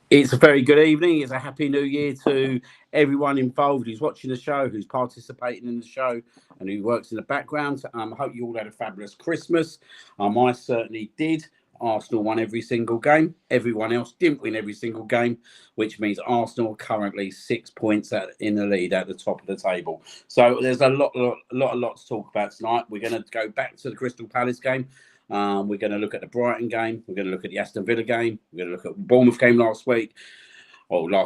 It's a very good evening. It's a happy new year to everyone involved who's watching the show, who's participating in the show, and who works in the background. I hope you all had a fabulous Christmas. I certainly did. Arsenal won every single game. Everyone else didn't win every single game, which means Arsenal are currently 6 points in the lead at the top of the table. So there's a lot to talk about tonight. We're going to go back to the Crystal Palace game. We're going to look at the Brighton game. We're going to look at the Aston Villa game. We're going to look at the Bournemouth game last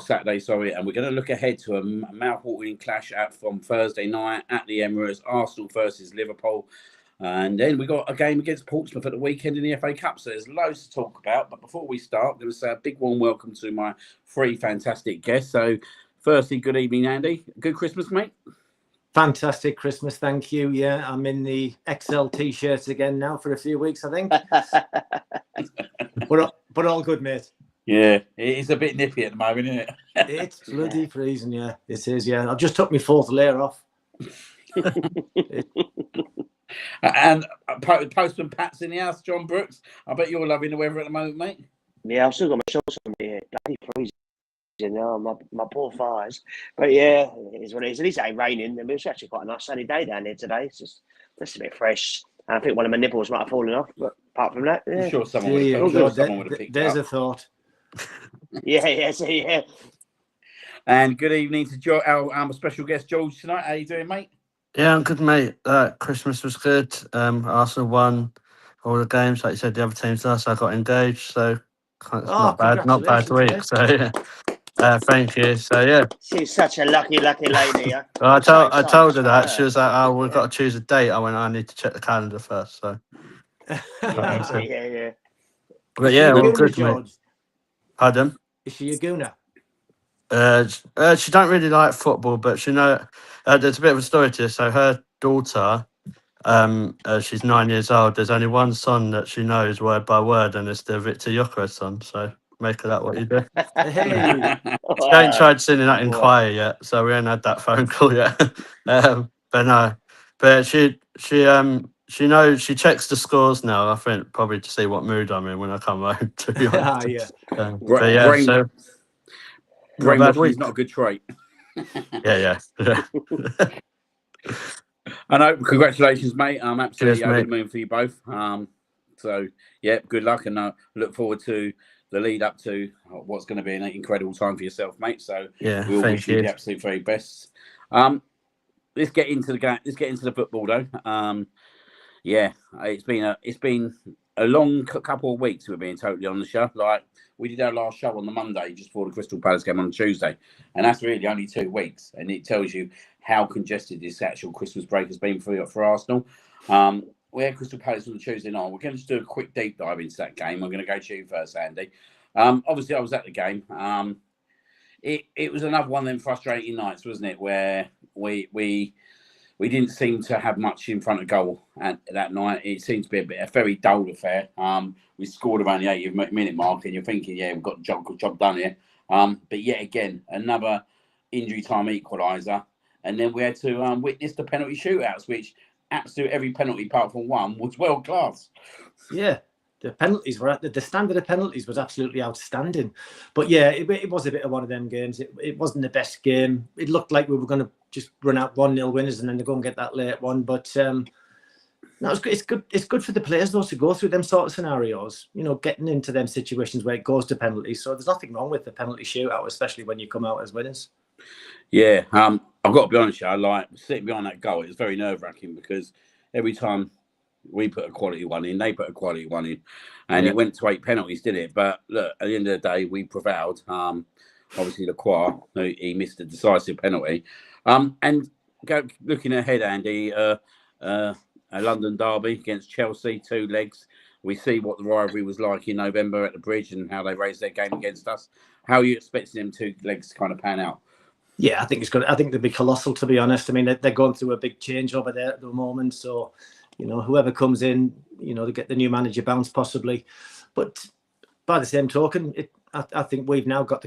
Saturday, sorry. And we're going to look ahead to a mouth-watering clash from Thursday night at the Emirates, Arsenal versus Liverpool. And then we got a game against Portsmouth at the weekend in the FA Cup. So there's loads to talk about. But before we start, I'm going to say a big warm welcome to my three fantastic guests. So firstly, good evening, Andy. Good Christmas, mate. Fantastic Christmas, thank you. Yeah, I'm in the XL T-shirts again now for a few weeks, I think. but all good, mate. Yeah, it's a bit nippy at the moment, isn't it? It's bloody freezing, yeah. It is, yeah. I just took my fourth layer off. And Postman Pat's in the house, John Brooks. I bet you're loving the weather at the moment, mate. Yeah, I've still got my shorts on here. Bloody freezing. My poor thighs. But yeah, it is what it is. At least it ain't raining. I mean, it's actually quite a nice sunny day down here today. It's just a bit fresh. And I think one of my nipples might have fallen off. But apart from that, yeah. I'm sure someone would have picked There's up. a thought. Yeah. And good evening to our special guest, George, tonight. How you doing, mate? Yeah, I'm good, mate. Christmas was good. Arsenal won all the games. Like you said, the other teams lost. I got engaged, so it's not bad week. So yeah, thank you. So yeah, she's such a lucky lady. Yeah? Well, I told her that. She was like, "Oh, we've got to choose a date." I went, "I need to check the calendar first." So yeah. But yeah, all good, George? mate. Pardon? Is she a Gooner? She don't really like football, but she there's a bit of a story to this. So her daughter, she's 9 years old. There's only one song that she knows word by word, and it's the Victor Gyökeres song. So make of that what you do. Hey. She ain't tried singing that in choir yet, so we ain't had that phone call yet. But no, but she knows, she checks the scores now. I think probably to see what mood I'm in when I come home. To be honest, yeah. But yeah, so. Brainwashing is not a good trait. Yeah. I know. Congratulations, mate. I'm absolutely over the moon for you both. So yeah, good luck, and look forward to the lead up to what's going to be an incredible time for yourself, mate. So yeah, we'll wish you the absolute very best. Let's get into the game. Let's get into the football, though. Yeah, it's been a long couple of weeks. We're being totally on the show. Like, we did our last show on the Monday just before the Crystal Palace game on the Tuesday, and that's really only 2 weeks, and it tells you how congested this actual Christmas break has been for Arsenal. We had Crystal Palace on the Tuesday night. We're going to just do a quick deep dive into that game. I'm going to go to you first, Andy. Obviously, I was at the game. It was another one of them frustrating nights, wasn't it, where we didn't seem to have much in front of goal that night. It seemed to be a very dull affair. We scored around the 80th-minute mark, and you're thinking, yeah, we've got the job done here. But yet again, another injury time equaliser. And then we had to witness the penalty shootouts, which absolute every penalty apart from one was world class. Yeah, the penalties were the standard of penalties was absolutely outstanding. But yeah, it was a bit of one of them games. It wasn't the best game. It looked like we were going to just run out 1-0 winners and then they go and get that late one. But no, it's good. It's good for the players though to go through them sort of scenarios. You know, getting into them situations where it goes to penalties. So there's nothing wrong with the penalty shootout, especially when you come out as winners. Yeah, I've got to be honest, I like sitting behind that goal. It was very nerve-wracking because every time we put a quality one in, they put a quality one in, and it went to 8 penalties, didn't it? But look, at the end of the day, we prevailed. Obviously, Lacroix, he missed a decisive penalty. And looking ahead, Andy, a London derby against Chelsea, 2 legs. We see what the rivalry was like in November at the Bridge and how they raised their game against us. How are you expecting them 2 legs to kind of pan out? Yeah, I think it's good. I think they'll be colossal, to be honest. I mean, they're going through a big change over there at the moment. So, you know, whoever comes in, you know, they get the new manager bounce possibly. But by the same token, I think we've now got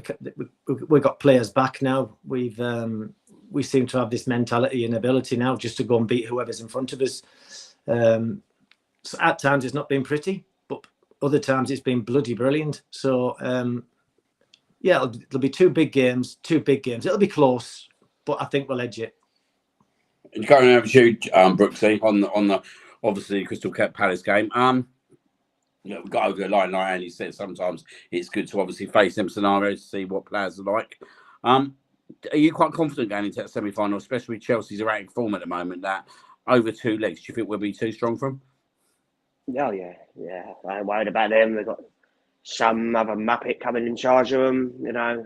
we've got players back now. We seem to have this mentality and ability now just to go and beat whoever's in front of us. So at times it's not been pretty, but other times it's been bloody brilliant. So yeah, there'll be two big games. It'll be close, but I think we'll edge it. Going over to you, Brooksy, on the obviously Crystal Palace game. We've got over the line, like Andy said. Sometimes it's good to obviously face them scenarios to see what players are like. Are you quite confident going into that semi-final, especially with Chelsea's erratic form at the moment? That over 2 legs, do you think we'll be too strong for them? Oh yeah. I ain't worried about them. They've got some other muppet coming in charge of them. You know,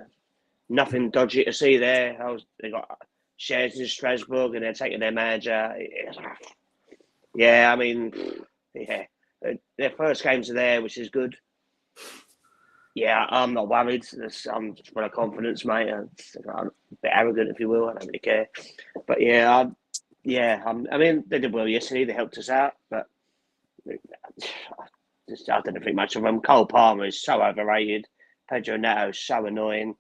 nothing dodgy to see there. They got shares in Strasbourg, and they're taking their manager. Yeah, I mean, yeah, their first games are there, which is good. Yeah, I'm not worried. I'm just full of confidence, mate. I'm a bit arrogant, if you will. I don't really care. But yeah, I mean, they did well yesterday. They helped us out, but I don't think much of them. Cole Palmer is so overrated. Pedro Neto is so annoying.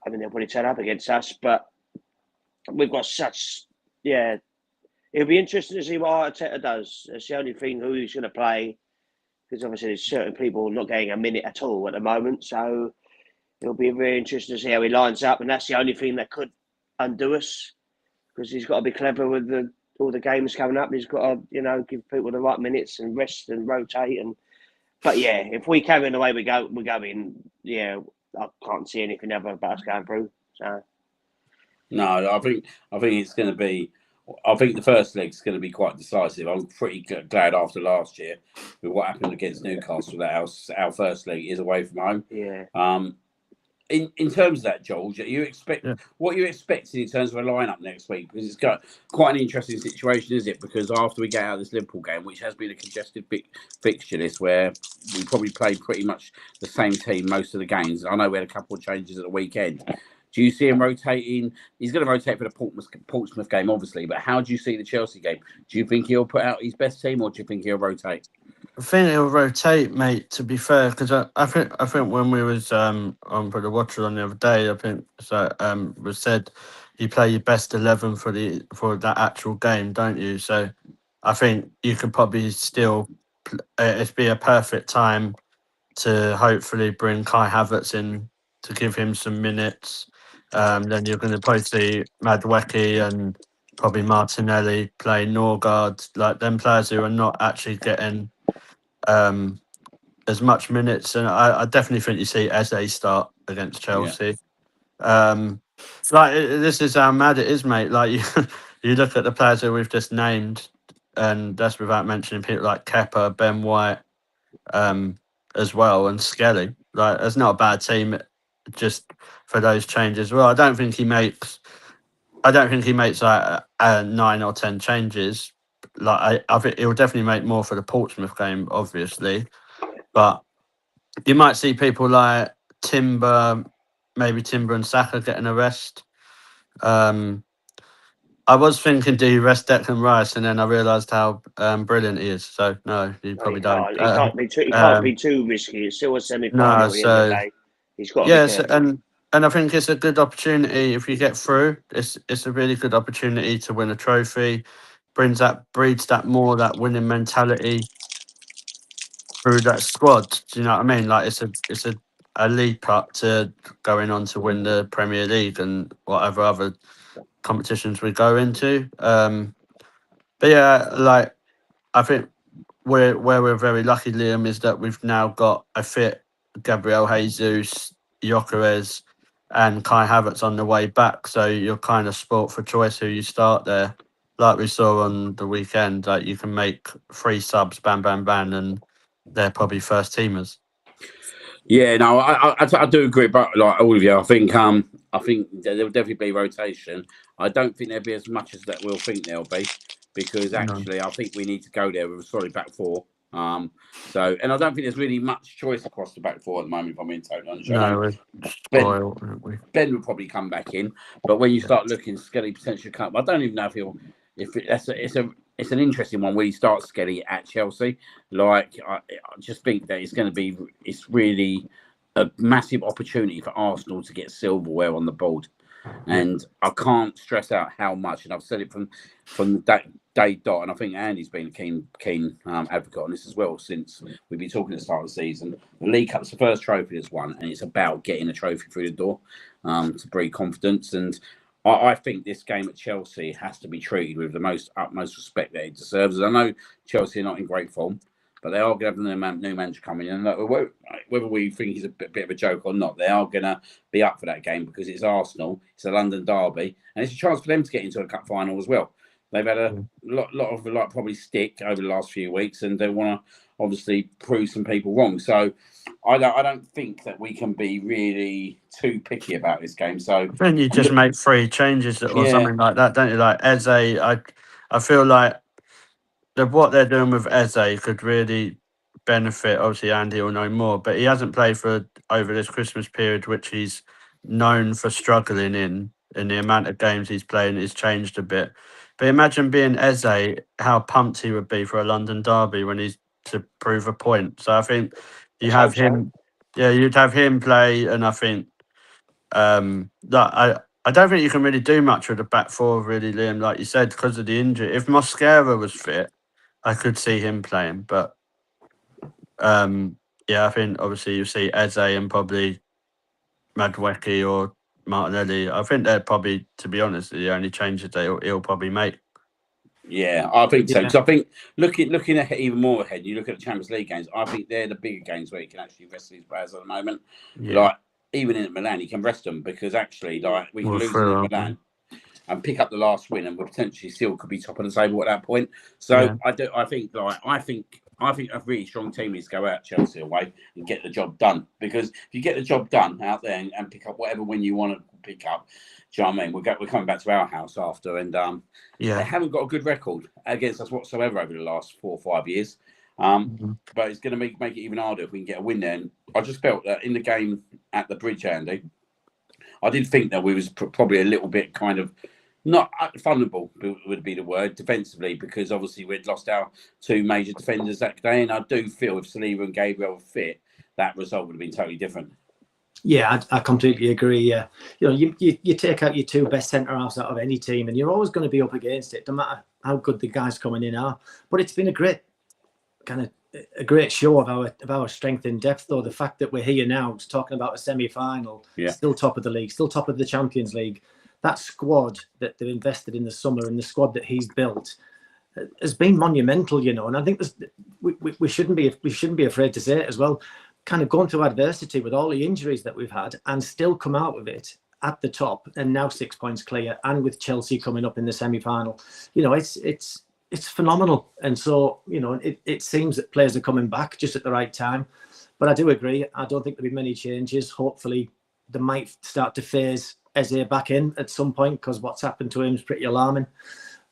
I mean, they'll probably turn up against us, but we've got such, yeah. It'll be interesting to see what Arteta does. That's the only thing, who he's going to play, because obviously there's certain people not getting a minute at all at the moment. So it'll be very interesting to see how he lines up, and that's the only thing that could undo us, because he's got to be clever with all the games coming up. He's got to, give people the right minutes and rest and rotate. But yeah, if we carry in the way we're going. Yeah, I can't see anything ever about us going through. So no, I think it's going to be. I think the first leg's going to be quite decisive. I'm pretty glad after last year with what happened against Newcastle that our first leg is away from home. Yeah. In terms of that, George, what are you expecting in terms of a lineup next week? Because it's got quite an interesting situation, is it? Because after we get out of this Liverpool game, which has been a congested fixture list, where we probably played pretty much the same team most of the games. I know we had a couple of changes at the weekend. Do you see him rotating? He's going to rotate for the Portsmouth game, obviously. But how do you see the Chelsea game? Do you think he'll put out his best team, or do you think he'll rotate? I think he'll rotate, mate. To be fair, because I think when we was on for the watcher on the other day, I think so. Was said you play your best 11 for that actual game, don't you? So I think you could probably still it'd be a perfect time to hopefully bring Kai Havertz in to give him some minutes. Then you're going to probably see Madueke and probably Martinelli play Norgard, like them players who are not actually getting as much minutes. And I definitely think you see Eze start against Chelsea. Yeah. This is how mad it is, mate. Like you look at the players who we've just named, and that's without mentioning people like Kepa, Ben White, as well, and Skelly. Like, it's not a bad team just for those changes. Well, I don't think he makes like 9 or 10 changes. Like I think he'll definitely make more for the Portsmouth game, obviously. But you might see people like Timber, maybe Timber and Saka getting a rest. I was thinking, do you rest Declan Rice? And then I realised how brilliant he is. So no, you probably don't. He can't be too risky. It's still a semi-final at the end of the day. He's got to be careful. And I think it's a good opportunity if you get through. It's a really good opportunity to win a trophy. Breeds that winning mentality through that squad. Do you know what I mean? Like it's a leap up to going on to win the Premier League and whatever other competitions we go into. But yeah, like I think where we're very lucky, Liam, is that we've now got a fit Gabriel Jesus, Gyökeres, and Kai Havertz on the way back. So you're kind of sport for choice who you start there. Like we saw on the weekend, like you can make 3 subs, bam, bam, bam, and they're probably first teamers. Yeah, no, I do agree, but like all of you, I think there'll definitely be rotation. I don't think there'll be as much as that we'll think there'll be, because actually I think we need to go there with a solid back 4. And I don't think there's really much choice across the back 4 at the moment, if I'm being totally honest. No, Ben will probably come back in, but when you start looking, Skelly potentially come. I don't even know if it's an interesting one where he starts Skelly at Chelsea. Like I just think that it's really a massive opportunity for Arsenal to get silverware on the board. And I can't stress out how much, and I've said it from the day dot, and I think Andy's been a keen advocate on this as well since we've been talking at the start of the season. The League Cup's the first trophy that's won, and it's about getting a trophy through the door to breed confidence. And I think this game at Chelsea has to be treated with the utmost respect that it deserves. And I know Chelsea are not in great form, but they are going to have the new manager coming in. And whether we think he's a bit of a joke or not, they are going to be up for that game because it's Arsenal, it's a London derby, and it's a chance for them to get into a cup final as well. They've had a lot of probably stick over the last few weeks, and they want to obviously prove some people wrong. So I don't think that we can be really too picky about this game. So I think you just make 3 changes or something like that, don't you? Like Eze, I feel like what they're doing with Eze could really benefit. Obviously, Andy will know more, but he hasn't played for over this Christmas period, which he's known for struggling in. And the amount of games he's playing has changed a bit. But imagine being Eze, how pumped he would be for a London derby when he's to prove a point. So I think you have him. Yeah, you'd have him play, and I think that I don't think you can really do much with the back four, really, Liam, like you said, because of the injury. If Mosquera was fit, I could see him playing. But yeah, I think obviously you see Eze and probably Madueke or Martinelli. I think they're probably, to be honest, the only changes he'll probably make. Yeah, I think so. Because I think looking ahead, even more ahead, you look at the Champions League games. I think they're the bigger games where you can actually rest these players at the moment. Yeah. Like even in Milan, you can rest them because actually, like we can lose in Milan and pick up the last win, and we potentially still could be top of the table at that point. So I think a really strong team needs to go out Chelsea away and get the job done. Because if you get the job done out there and pick up whatever win you want to pick up, do you know what I mean? We're coming back to our house after, and they haven't got a good record against us whatsoever over the last 4 or 5 years. But it's going to make it even harder if we can get a win there. And I just felt that in the game at the Bridge, Andy, I did think that we was probably a little bit kind of not vulnerable would be the word defensively, because obviously we'd lost our 2 major defenders that day, and I do feel if Saliba and Gabriel were fit, that result would have been totally different. Yeah, I completely agree. Yeah, you take out your 2 best centre halves out of any team, and you're always going to be up against it, no matter how good the guys coming in are. But it's been a great show of our strength in depth, though. The fact that we're here now, talking about a semi-final, still top of the league, still top of the Champions League. That squad that they've invested in the summer and the squad that he's built has been monumental, and I think we shouldn't be afraid to say it as well. Kind of going through adversity with all the injuries that we've had and still come out of it at the top, and now 6 points clear, and with Chelsea coming up in the semi-final, it's phenomenal. And so it seems that players are coming back just at the right time. But I do agree. I don't think there'll be many changes. Hopefully, they might start to phase Eze back in at some point, because what's happened to him is pretty alarming.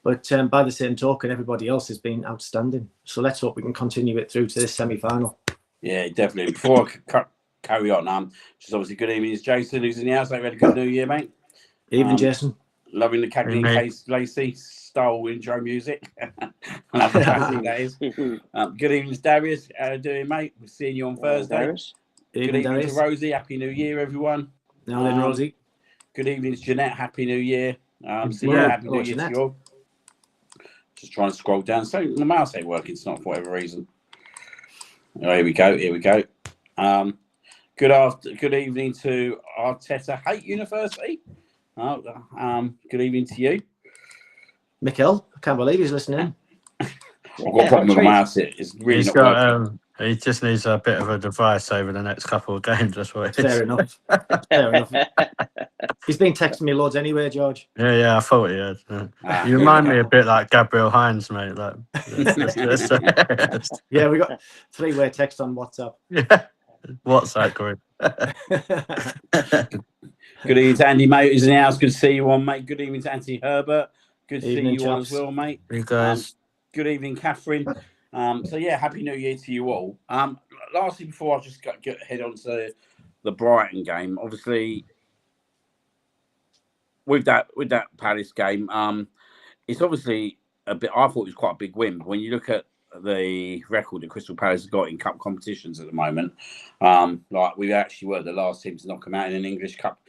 But by the same token, everybody else has been outstanding. So let's hope we can continue it through to this semi-final. Yeah, definitely. Before I carry on, just obviously good evening. It's Jason who's in the house. Hope you had a good New Year, mate. Evening, Jason. Loving the Cagney and Case Lacey style intro music. Love the classic days. Good evening, Darius. How you doing, mate? We're seeing you on Thursday. Good evening to Rosie. Happy New Year, everyone. Now then, Rosie. Good evening to Jeanette. Happy New Year. Happy New Year to you all. Just trying to scroll down. So the mouse ain't working. It's not for whatever reason. Oh, here we go. Good evening to Arteta Hate University. Good evening to you, Mikkel. I can't believe he's listening. I've got a problem with the mouse. It's really not working. He just needs a bit of a device over the next couple of games. That's what it is. Fair enough. Fair enough. He's been texting me loads anyway, George. Yeah, I thought he had. You remind me a bit like Gabriel Hines, mate. Yeah, we got 3-way text on WhatsApp. Yeah, WhatsApp group. Good evening to Andy, mate. Who's in the house? Good to see you on, mate. Good evening to Anthony Herbert. Good to see you on as well, mate. You guys. Good evening, Catherine. Happy New Year to you all. Lastly, before I just head on to the Brighton game, obviously with that Palace game, it's obviously a bit. I thought it was quite a big win. When you look at the record that Crystal Palace has got in cup competitions at the moment. Like we actually were the last team to knock them out in an English cup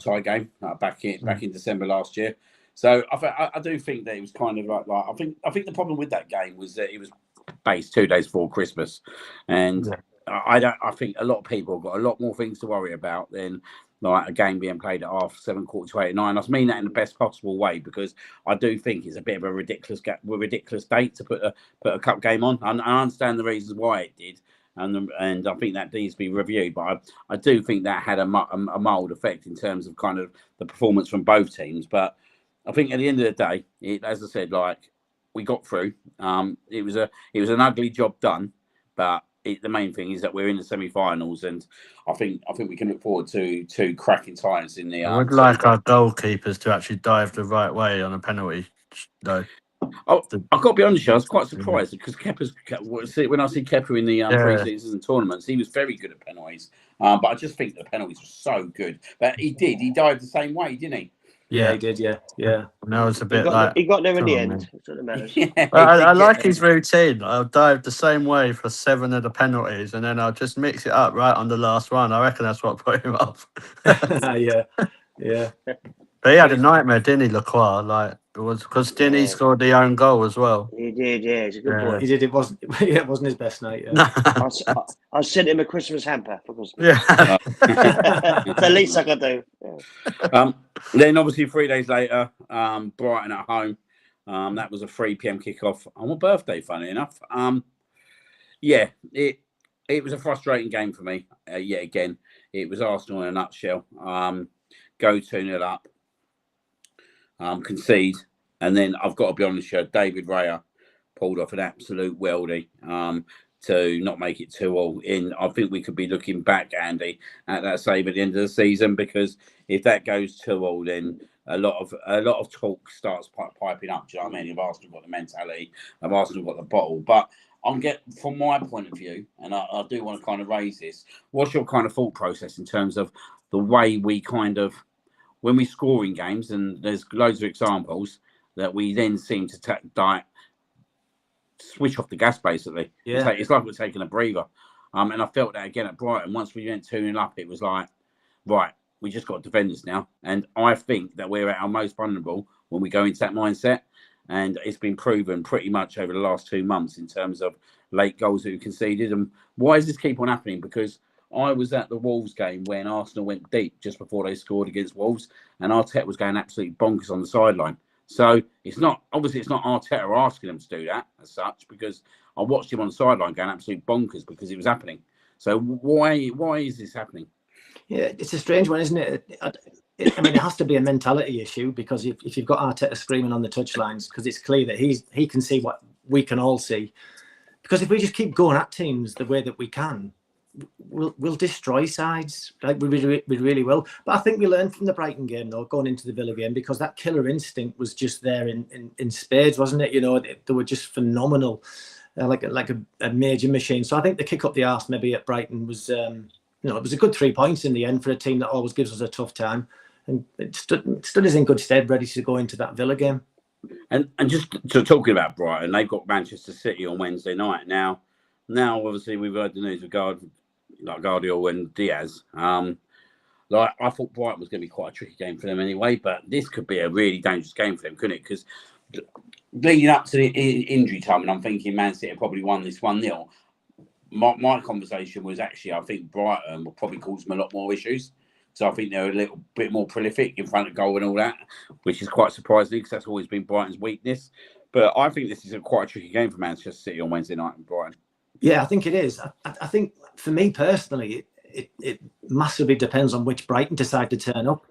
tie game back in December last year. So I do think that it was kind of like I think the problem with that game was that it was based 2 days before Christmas, and I think a lot of people have got a lot more things to worry about than like a game being played at 7:30, 8:45, 9. I mean that in the best possible way, because I do think it's a bit of a ridiculous date to put a cup game on. I understand the reasons why it did, and I think that needs to be reviewed. But I do think that had a mild effect in terms of kind of the performance from both teams. But I think at the end of the day, as I said, like we got through. It was an ugly job done, but the main thing is that we're in the semi-finals, and I think we can look forward to two cracking times in the. I would like our goalkeepers to actually dive the right way on a penalty, though. I've got to be honest, I was quite surprised because when I see Kepa in the pre-season tournaments, he was very good at penalties. But I just think the penalties were so good. But he dived the same way, didn't he? Yeah, he did. Yeah. Now it's a bit he got there in the end. That's what matters. I like his routine. I'll dive the same way for 7 of the penalties, and then I'll just mix it up right on the last one. I reckon that's what put him off. Yeah. But he had a nightmare, didn't he, Lacroix? Like it was because he scored the own goal as well. He did. Yeah, he's a good boy. He did. It wasn't his best night. Yeah. I sent him a Christmas hamper for Christmas. Yeah. It's the least I could do. Yeah. Then obviously 3 days later, Brighton at home. That was a 3 p.m. kickoff on my birthday, funny enough. It was a frustrating game for me. Yet again, it was Arsenal in a nutshell. Go 2-0 up, concede, and then I've got to be honest here, David Raya pulled off an absolute weldy to not make it 2-2 in. I think we could be looking back, Andy, at that save at the end of the season, because if that goes 2-2, then a lot of talk starts piping up. Do you know what I mean? If Arsenal got the mentality, if Arsenal got the bottle, but from my point of view, and I do want to kind of raise this. What's your kind of thought process in terms of the way we kind of, when we score in games, and there's loads of examples, that we then seem to switch off the gas, basically. Yeah. It's like we're taking a breather. And I felt that again at Brighton. Once we went 2-0 up, it was like, right, we just got defenders now. And I think that we're at our most vulnerable when we go into that mindset. And it's been proven pretty much over the last 2 months in terms of late goals that we conceded. And why does this keep on happening? Because I was at the Wolves game when Arsenal went deep just before they scored against Wolves, and Arteta was going absolutely bonkers on the sideline. So it's not Arteta asking them to do that as such, because I watched him on the sideline going absolutely bonkers because it was happening. So why is this happening? Yeah, it's a strange one, isn't it? I mean, it has to be a mentality issue, because if you've got Arteta screaming on the touchlines, because it's clear that he can see what we can all see. Because if we just keep going at teams the way that we can, we'll destroy sides, like we really will. But I think we learned from the Brighton game, though, going into the Villa game, because that killer instinct was just there in spades, wasn't it? You know, they were just phenomenal, like a major machine. So I think the kick up the arse maybe at Brighton was, it was a good 3 points in the end for a team that always gives us a tough time, and it stood us in good stead, ready to go into that Villa game. And just talking about Brighton, they've got Manchester City on Wednesday night now. Obviously, we've heard the news of Guardiola and Diaz. I thought Brighton was going to be quite a tricky game for them anyway, but this could be a really dangerous game for them, couldn't it? Because leading up to the injury time, and I'm thinking Man City probably won this 1-0. My conversation was actually, I think Brighton will probably cause them a lot more issues. So I think they're a little bit more prolific in front of goal and all that, which is quite surprising because that's always been Brighton's weakness. But I think this is quite a tricky game for Manchester City on Wednesday night in Brighton. Yeah, I think it is. I think for me personally, it massively depends on which Brighton decide to turn up.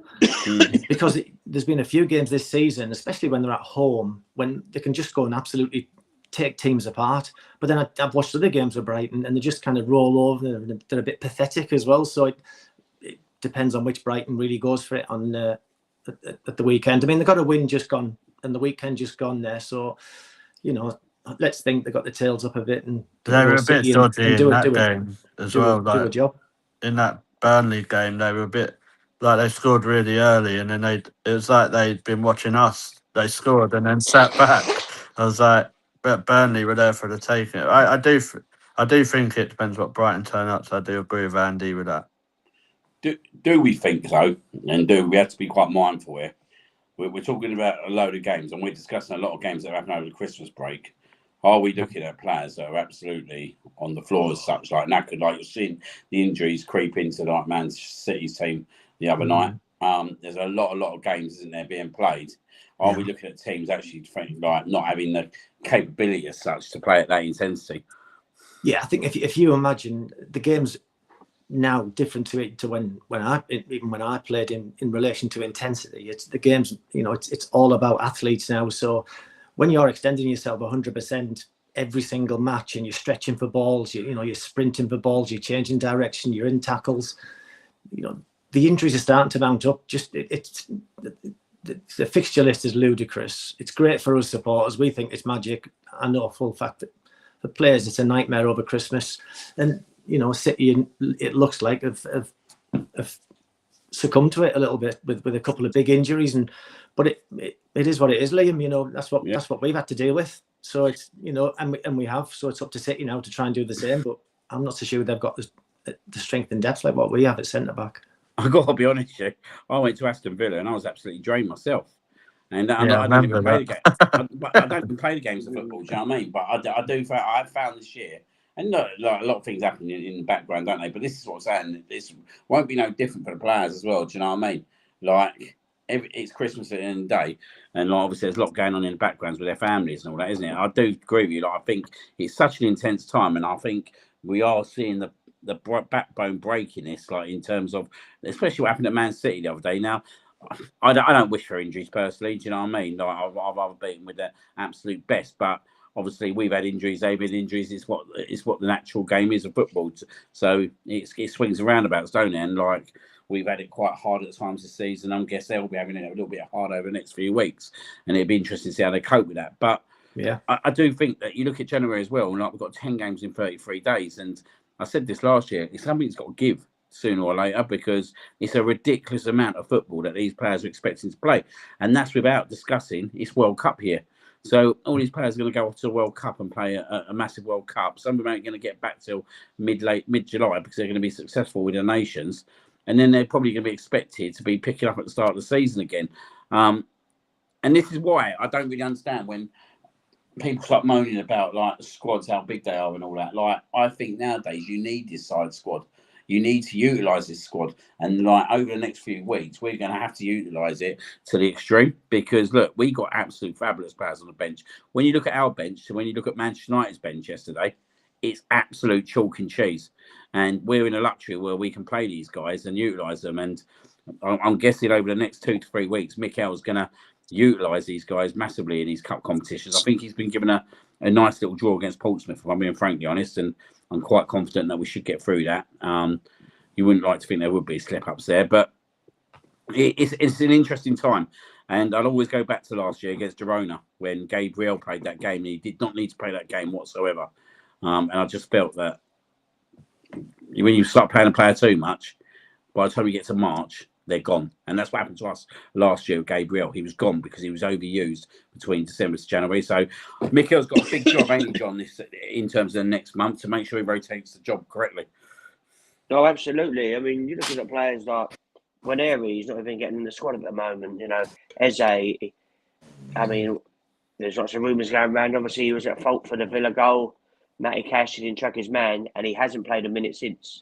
Because there's been a few games this season, especially when they're at home, when they can just go and absolutely take teams apart. But then I've watched other games with Brighton and they just kind of roll over. They're a bit pathetic as well. So it depends on which Brighton really goes for it on at the weekend. I mean, they've got a win just gone and the weekend just gone there. So, let's think they got the tails up a bit and they were a bit dodgy in that game as well. Do a job. In that Burnley game, they were a bit like they scored really early, and then it was like they'd been watching us. They scored and then sat back. I was like, but Burnley were there for the taking. I do think it depends what Brighton turn up. So I do agree with Andy with that. Do we think so? And do we have to be quite mindful here? We're talking about a load of games, and we're discussing a lot of games that happen over the Christmas break. Are we looking at players that are absolutely on the floor as such, like knackered? Like you're seeing the injuries creep into like Man City's team the other night. There's a lot of games, isn't there, being played? Are we looking at teams actually like not having the capability as such to play at that intensity? Yeah, I think if you imagine the games now different to when I played in relation to intensity, it's the games, it's all about athletes now. So when you're extending yourself 100% every single match and you're stretching for balls, you're sprinting for balls, you're changing direction, you're in tackles, the injuries are starting to mount up. Just the fixture list is ludicrous. It's great for us supporters. We think it's magic. I know full fact that for players it's a nightmare over Christmas. And City, it looks like have succumbed to it a little bit with a couple of big injuries, but it is what it is, Liam. That's what we've had to deal with. So it's and we have. So it's up to City now to try and do the same. But I'm not so sure they've got the strength and depth like what we have at centre back. I got to be honest, I went to Aston Villa and I was absolutely drained myself. And I don't even play the game. I don't even play the games of football. Do you know what I mean? But I found this year. And look, like a lot of things happen in the background, don't they? But this is what I'm saying. This won't be no different for the players as well. Do you know what I mean? Like, it's Christmas at the end of the day. And like, obviously, there's a lot going on in the backgrounds with their families and all that, isn't it? I do agree with you. Like, I think it's such an intense time. And I think we are seeing the backbone breaking this, like, in terms of, especially what happened at Man City the other day. Now, I don't wish for injuries personally. Do you know what I mean? Like, I'd rather beat them with their absolute best. But obviously, we've had injuries. They've had injuries. It's what the natural game is of football. So it swings and roundabouts, don't it? And like we've had it quite hard at times this season. I guess they'll be having it a little bit hard over the next few weeks, and it'd be interesting to see how they cope with that. But yeah, I do think that you look at January as well. Like we've got 10 games in 33 days, and I said this last year. It's something that's got to give sooner or later because it's a ridiculous amount of football that these players are expecting to play, and that's without discussing it's World Cup here. So all these players are going to go off to the World Cup and play a massive World Cup. Some of them ain't going to get back till mid-July because they're going to be successful with the nations. And then they're probably going to be expected to be picking up at the start of the season again. And this is why I don't really understand when people start moaning about like the squads, how big they are and all that. Like, I think nowadays you need this side squad. You need to utilise this squad. And like over the next few weeks, we're going to have to utilise it to the extreme because, look, we got absolute fabulous players on the bench. When you look at our bench and when you look at Manchester United's bench yesterday, it's absolute chalk and cheese. And we're in a luxury where we can play these guys and utilise them. And I'm guessing over the next 2 to 3 weeks, Mikel's going to utilise these guys massively in these cup competitions. I think he's been given a nice little draw against Portsmouth, if I'm being frankly honest, and I'm quite confident that we should get through that. You wouldn't like to think there would be slip-ups there, but it's an interesting time. And I'll always go back to last year against Girona when Gabriel played that game. And he did not need to play that game whatsoever. And I just felt that when you start playing a player too much, by the time you get to March, they're gone. And that's what happened to us last year with Gabriel. He was gone because he was overused between December to January. So Mikel's got a big job, ain't he, John, in terms of the next month to make sure he rotates the job correctly. No, absolutely. I mean, you're looking at players like Waneri, he's not even getting in the squad at the moment. Eze, I mean, there's lots of rumours going around. Obviously, he was at fault for the Villa goal. Matty Cash didn't track his man, and he hasn't played a minute since.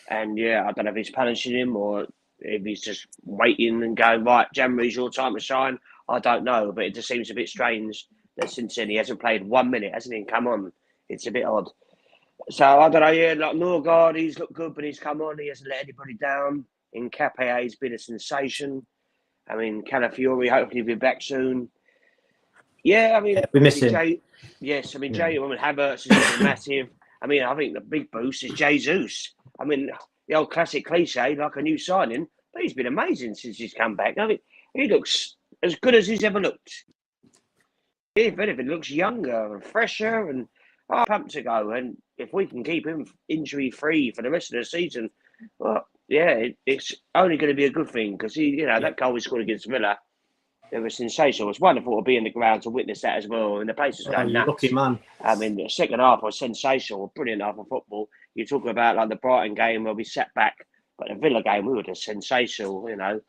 And yeah, I don't know if he's punishing him or if he's just waiting and going, right, January's your time to shine. I don't know, but it just seems a bit strange that since then he hasn't played 1 minute, hasn't he? Come on. It's a bit odd. So I don't know, yeah, like Norgard, he's looked good, but he's come on, he hasn't let anybody down. Nkapé, he's been a sensation. I mean, Calafiori, hopefully he'll be back soon. Yeah, I mean, we miss him. Jay Havertz is massive. I mean, I think the big boost is Jesus. I mean, the old classic cliche, like a new signing, but he's been amazing since he's come back. I mean, he looks as good as he's ever looked. If anything, looks younger and fresher and pumped to go. And if we can keep him injury-free for the rest of the season, well, yeah, it's only going to be a good thing because that goal he scored against Villa, They were sensational. It was wonderful to be in the ground to witness that as well. And the place was going you nuts. lucky man. I mean, the second half was sensational, brilliant half of football. You talk about like the Brighton game where we sat back, but the Villa game, we were just sensational, you know.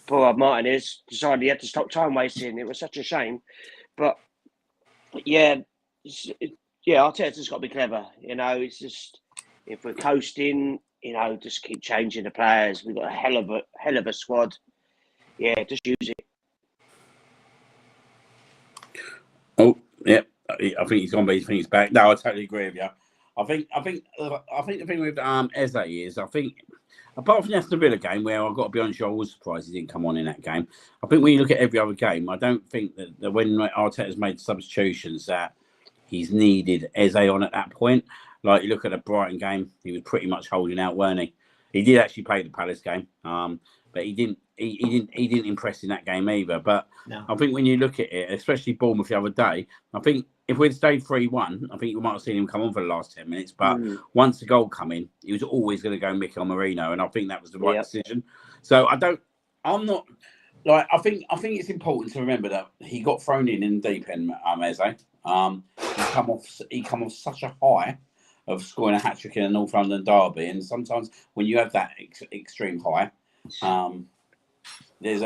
Poor Martinez decided he had to stop time wasting. It was such a shame. But yeah, Arteta's got to be clever. You know, it's just, if we're coasting, you know, just keep changing the players. We've got a hell of a squad. Yeah, just use it. Oh, yeah. I think he's gone, but I think he's back. No, I totally agree with you. I think the thing with Eze is, I think, apart from the Aston Villa game, where I've got to be honest, I was surprised he didn't come on in that game. I think when you look at every other game, I don't think that when Arteta's made substitutions that he's needed Eze on at that point. Like, you look at the Brighton game, he was pretty much holding out, weren't he? He did actually play the Palace game, but he didn't impress in that game either. But no. I think when you look at it, especially Bournemouth the other day, I think if we'd stayed 3-1, I think we might have seen him come on for the last 10 minutes. But once the goal come in, he was always going to go Mikel Merino, and I think that was the right decision. So I think it's important to remember that he got thrown in the deep end, Eze. He come off such a high of scoring a hat-trick in a North London derby, and sometimes when you have that extreme high, there's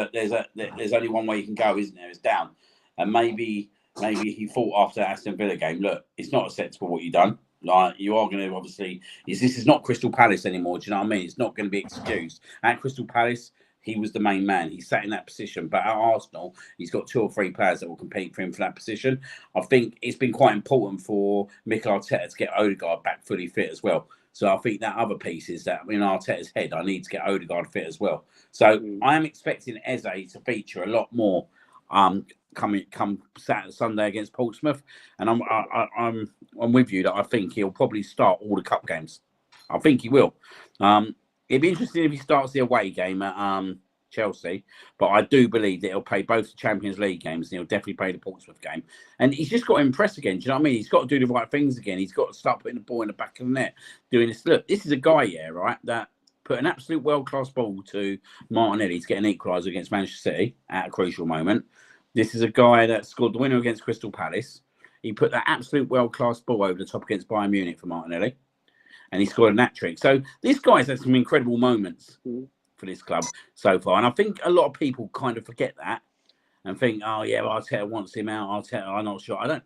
only one way you can go, isn't there? It's down. And maybe he thought after that Aston Villa game, look, it's not acceptable what you've done. Like, you are going to obviously, this is not Crystal Palace anymore. Do you know what I mean? It's not going to be excused. At Crystal Palace, he was the main man. He sat in that position. But at Arsenal, he's got 2 or 3 players that will compete for him for that position. I think it's been quite important for Mikel Arteta to get Odegaard back fully fit as well. So I think that other piece is that in Arteta's head, I need to get Odegaard fit as well. So I am expecting Eze to feature a lot more come Saturday, Sunday against Portsmouth. And I'm with you that I think he'll probably start all the cup games. I think he will. It'd be interesting if he starts the away game at Chelsea, but I do believe that he'll play both the Champions League games and he'll definitely play the Portsmouth game. And he's just got to impress again. Do you know what I mean? He's got to do the right things again. He's got to start putting the ball in the back of the net, doing this. Look, this is a guy, right, that put an absolute world-class ball to Martinelli to get an equaliser against Manchester City at a crucial moment. This is a guy that scored the winner against Crystal Palace. He put that absolute world-class ball over the top against Bayern Munich for Martinelli. And he scored a hat-trick. So this guy's had some incredible moments for this club so far. And I think a lot of people kind of forget that and think, oh, yeah, Arteta wants him out. Arteta, I'm not sure. I don't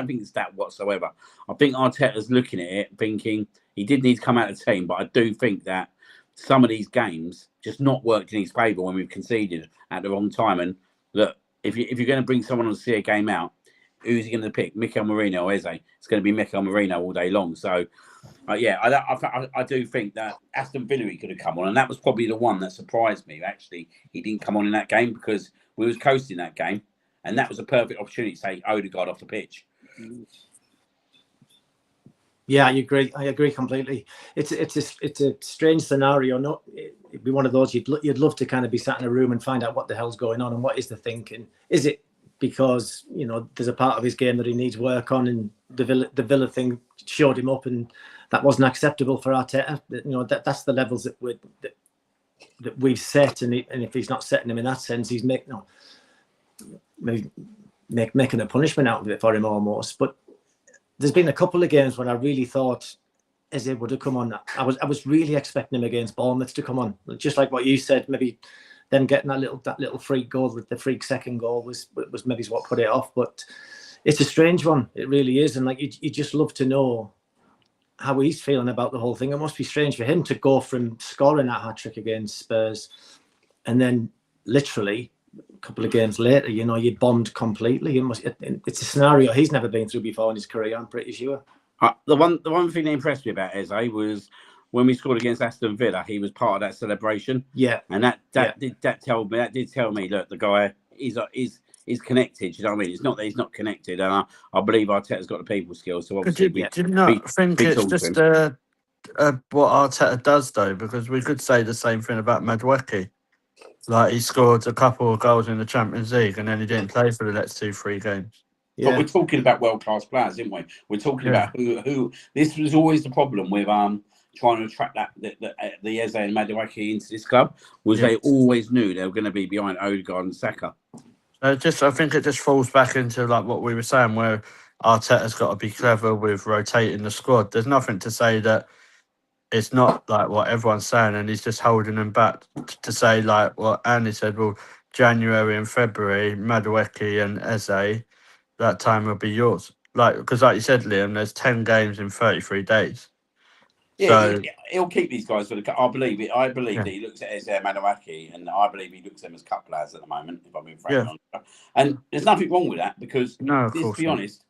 think it's that whatsoever. I think Arteta's looking at it thinking he did need to come out of the team, but I do think that some of these games just not worked in his favour when we've conceded at the wrong time. And look, if you're going to bring someone on to see a game out, who's he going to pick? Mikel Merino or Eze? It's going to be Mikel Merino all day long. So, I do think that Aston Villa could have come on, and that was probably the one that surprised me. Actually, he didn't come on in that game because we was coasting that game, and that was a perfect opportunity to take Odegaard off the pitch. Yeah, I agree completely. It's a strange scenario. No, it'd be one of those you'd love to kind of be sat in a room and find out what the hell's going on and what is the thinking. Is it because, you know, there's a part of his game that he needs work on, and the Villa thing showed him up, and that wasn't acceptable for Arteta. You know, that's the levels that we've set, and if he's not setting them in that sense, he's making a punishment out of it for him almost. But there's been a couple of games when I really thought Eze would have come on. I was really expecting him against Bournemouth to come on, just like what you said. Maybe them getting that little freak goal with the freak second goal was maybe what put it off. But it's a strange one. It really is. And like you just love to know how he's feeling about the whole thing. It must be strange for him to go from scoring that hat-trick against Spurs and then literally a couple of games later, you know, you bombed completely. It's a scenario he's never been through before in his career, I'm pretty sure. The one thing that impressed me about Eze was when we scored against Aston Villa, he was part of that celebration. Yeah. And that did tell me, look, the guy is connected. You know what I mean? It's not that he's not connected, and I believe Arteta's got the people skills. So obviously, do you not think it's just what Arteta does though? Because we could say the same thing about Madueke. Like, he scored a couple of goals in the Champions League, and then he didn't play for the next 2-3 games. Yeah. But we're talking about world-class players, aren't we? We're talking about who. This was always the problem with trying to attract the Eze and Madueke into this club. Was they always knew they were going to be behind Odegaard and Saka. I think it just falls back into like what we were saying, where Arteta's got to be clever with rotating the squad. There's nothing to say that it's not like what everyone's saying, and he's just holding them back to say like what Andy said. Well, January and February, Madueke and Eze, that time will be yours. Like because, like you said, Liam, there's 10 games in 33 days. Yeah, So he'll keep these guys for the cup. I believe it. I believe yeah. that he looks at Eze Madueke, and I believe he looks at them as cup players at the moment. If I'm being frank, Yeah. and there's nothing wrong with that because No, of let's course be not. honest,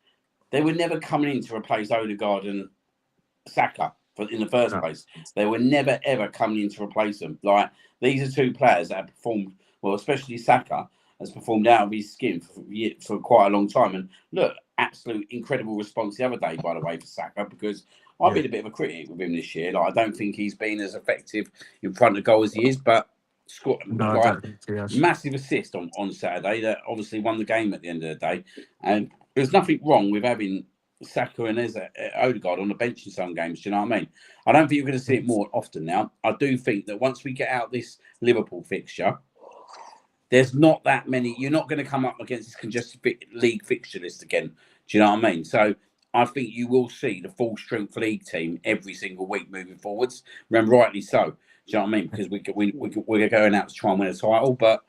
they were never coming in to replace Odegaard and Saka in the first No. place. They were never ever coming in to replace them. Like these are two players that have performed well, especially Saka has performed out of his skin for quite a long time. And look, absolute incredible response the other day, by the way, for Saka, because I've been a bit of a critic with him this year. Like I don't think he's been as effective in front of goal as he is, but scored No, I don't think he has. massive assist on Saturday that obviously won the game at the end of the day. And there's nothing wrong with having Saka and Odegaard on the bench in some games. Do you know what I mean? I don't think you're going to see it more often now. I do think that once we get out this Liverpool fixture, there's not that many. You're not going to come up against this congested league fixture list again. Do you know what I mean? So I think you will see the full strength league team every single week moving forwards. And rightly so. Do you know what I mean? Because we're going out to try and win a title. But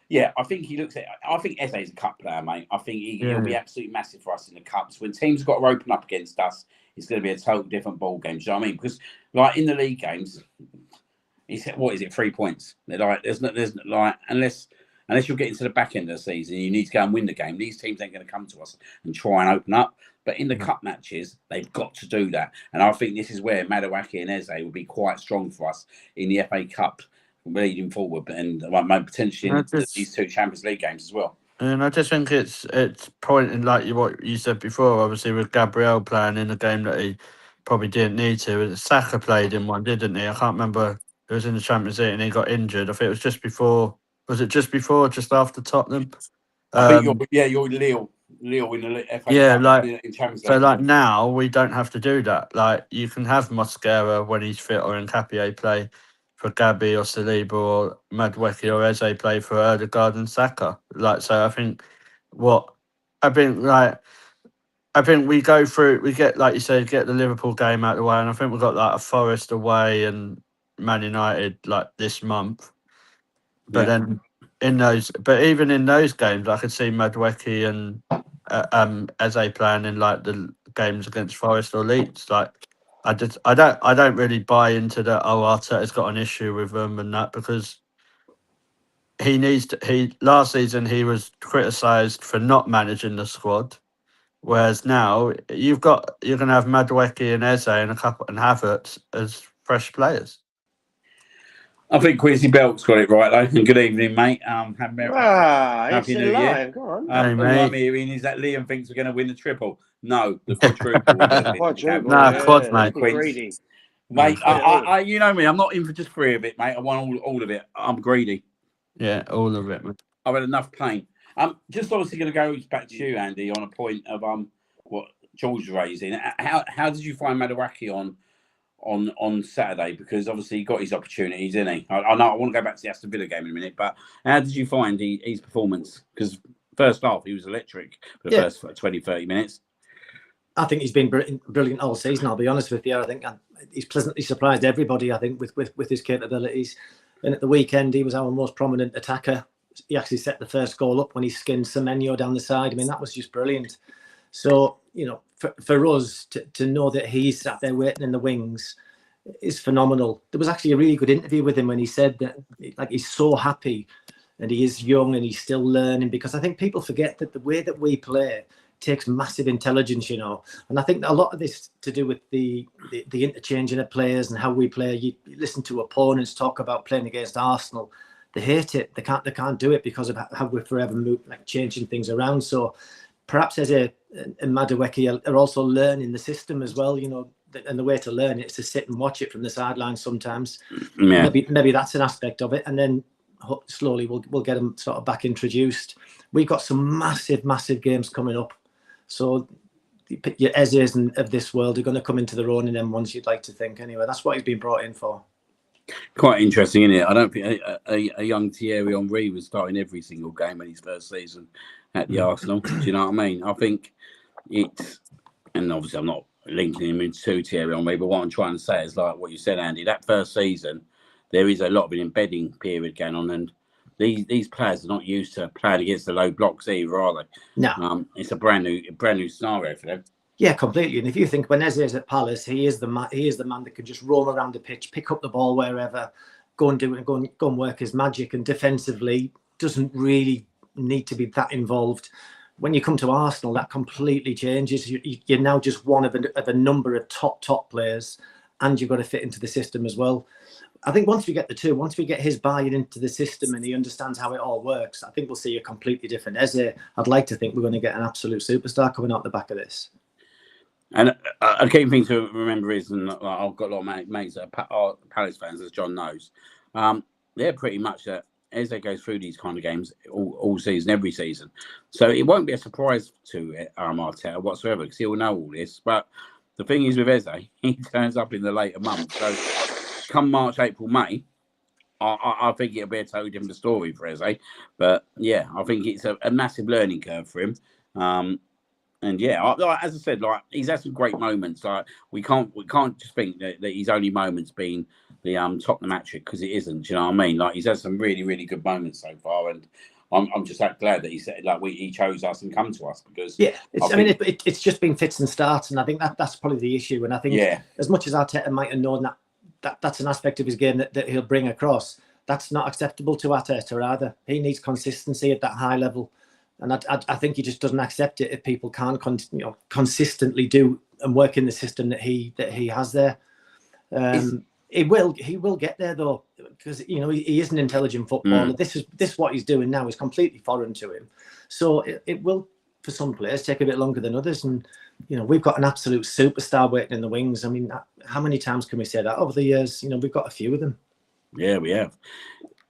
yeah, I think he looks at. I think Eze's a cup player, mate. I think he'll be absolutely massive for us in the cups. When teams got to open up against us, it's going to be a total different ball game. Do you know what I mean? Because like in the league games, he's what is it? 3 points. They're like there's like unless you're getting to the back end of the season, you need to go and win the game. These teams ain't going to come to us and try and open up. But in the cup matches, they've got to do that. And I think this is where Madueke and Eze will be quite strong for us in the FA Cup leading forward, and potentially in these two Champions League games as well. And I just think it's pointing like what you said before. Obviously, with Gabriel playing in a game that he probably didn't need to. Saka played in one, didn't he? I can't remember. It was in the Champions League and he got injured. I think it was just before. Was it just before, just after Tottenham? I think you're Lille in the FA yeah, Cup, like in Champions League. so. Like now, we don't have to do that. Like you can have Mosquera when he's fit, or Nketiah play for Gabby or Saliba, or Madueke or Eze play for Odegaard and Saka. Like so, I think we go through. We get like you said, get the Liverpool game out of the way, and I think we've got like a Forest away and Man United like this month. But then even in those games, I could see Madueke and Eze playing in like the games against Forest or Leeds. Like I don't really buy into that. Oh, Arteta's got an issue with them and that, because he needs to. Last season he was criticised for not managing the squad, whereas now you're going to have Madueke and Eze and Havertz as fresh players. I think Quincy Belt's got it right, though. And good evening, mate. Happy New Year. Go on. All I'm hearing is that Liam thinks we're going to win the triple. No, the quadruple. Quad, mate. Greedy. Mate, you know me. I'm not in for just three of it, mate. I want all of it. I'm greedy. Yeah, all of it, mate. I've had enough pain. Just obviously going to go back to you, Andy, on a point of what George was raising. How did you find Madueke on Saturday? Because obviously he got his opportunities, didn't he? I know I want to go back to the Aston Villa game in a minute, but how did you find his performance? Because first half he was electric for the first 20, 30 minutes. I think he's been brilliant all season, I'll be honest with you. I think he's pleasantly surprised everybody, I think, with his capabilities. And at the weekend, he was our most prominent attacker. He actually set the first goal up when he skinned Semenyo down the side. I mean, that was just brilliant. So, you know, for us to know that he's sat there waiting in the wings is phenomenal. There was actually a really good interview with him when he said that, like, he's so happy and he is young and he's still learning, because I think people forget that the way that we play takes massive intelligence, you know. And I think a lot of this to do with the interchanging of players and how we play. You listen to opponents talk about playing against Arsenal. They hate it. They can't do it because of how we're forever changing things around. So perhaps and Madueke are also learning the system as well, you know. And the way to learn it is to sit and watch it from the sidelines sometimes. Yeah. Maybe that's an aspect of it. And then slowly we'll get them sort of back introduced. We've got some massive games coming up. So your Ezes of this world are going to come into their own in them ones, you'd like to think. Anyway, that's what he's been brought in for. Quite interesting, isn't it? I don't think a young Thierry Henry was starting every single game in his first season at the Arsenal. Do you know what I mean? I think it's, and obviously I'm not linking him into Thierry Henry, but what I'm trying to say is like what you said, Andy. That first season, there is a lot of an embedding period going on, and these players are not used to playing against the low blocks either, are they? No. It's a brand new scenario for them. Yeah, completely. And if you think when Eze is at Palace, he is the man that can just roam around the pitch, pick up the ball wherever, go and do it, go and work his magic, and defensively doesn't really need to be that involved. When you come to Arsenal, that completely changes. You're now just one of a number of top players, and you've got to fit into the system as well. I think once we get once we get his buy-in into the system and he understands how it all works, I think we'll see a completely different Eze. I'd like to think we're going to get an absolute superstar coming out the back of this. And a key thing to remember is, and I've got a lot of mates that are Palace fans, as John knows, they're pretty much that Eze goes through these kind of games all season, every season. So it won't be a surprise to Arteta whatsoever, because he'll know all this. But the thing is with Eze, he turns up in the later months. So come March, April, May, I think it'll be a totally different story for Eze. But yeah, I think it's a massive learning curve for him. And yeah, as I said, like he's had some great moments. Like we can't just think that his only moments being the Tottenham hat-trick, because it isn't. Do you know what I mean? Like he's had some really good moments so far, and I'm just glad that he said he chose us and come to us, because it's just been fits and starts, and I think that's probably the issue. And I think as much as Arteta might have known that's an aspect of his game that he'll bring across, that's not acceptable to Arteta either. He needs consistency at that high level. And I think he just doesn't accept it if people can't consistently do and work in the system that he has there. He will get there though, because he is an intelligent footballer. This what he's doing now is completely foreign to him. So it will, for some players, take a bit longer than others. And we've got an absolute superstar waiting in the wings. I mean, how many times can we say that over the years? we've got a few of them. Yeah, we have.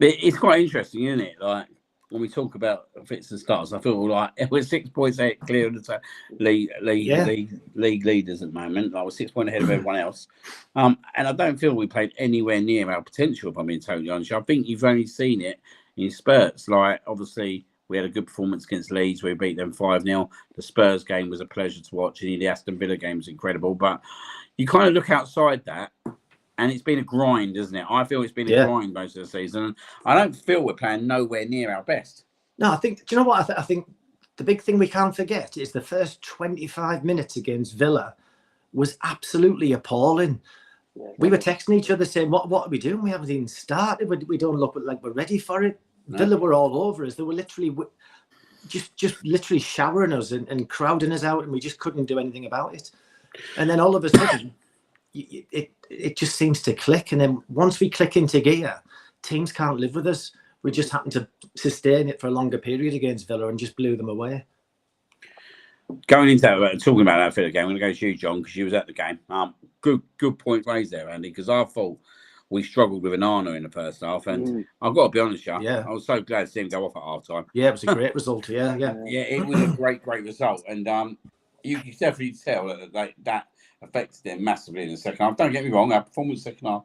It's quite interesting, isn't it? Like, when we talk about fits and starts, I feel like we're 6 points out clear of the league leaders at the moment. Like we're 6 points ahead of everyone else. And I don't feel we played anywhere near our potential, if I'm being totally honest. I think you've only seen it in spurts. Like, obviously, we had a good performance against Leeds. We beat them 5-0. The Spurs game was a pleasure to watch. And the Aston Villa game was incredible. But you kind of look outside that, and it's been a grind, isn't it? I feel it's been a grind most of the season. I don't feel we're playing nowhere near our best. No, I think, do you know what? I think the big thing we can't forget is the first 25 minutes against Villa was absolutely appalling. We were texting each other saying, what are we doing? We haven't even started. We don't look like we're ready for it. No. Villa were all over us. They were literally just literally showering us and crowding us out, and we just couldn't do anything about it. And then all of a sudden, it just seems to click, and then once we click into gear, teams can't live with us. We just happened to sustain it for a longer period against Villa and just blew them away. Going into that, talking about that Villa game, I'm going to go to you, John, because you was at the game. Good point raised there, Andy, because I thought we struggled with Onana in the first half, and I've got to be honest, I was so glad to see him go off at half time. Yeah, it was a great result. Yeah, it was a great result, and you definitely tell that affected them massively in the second half. Don't get me wrong, our performance in the second half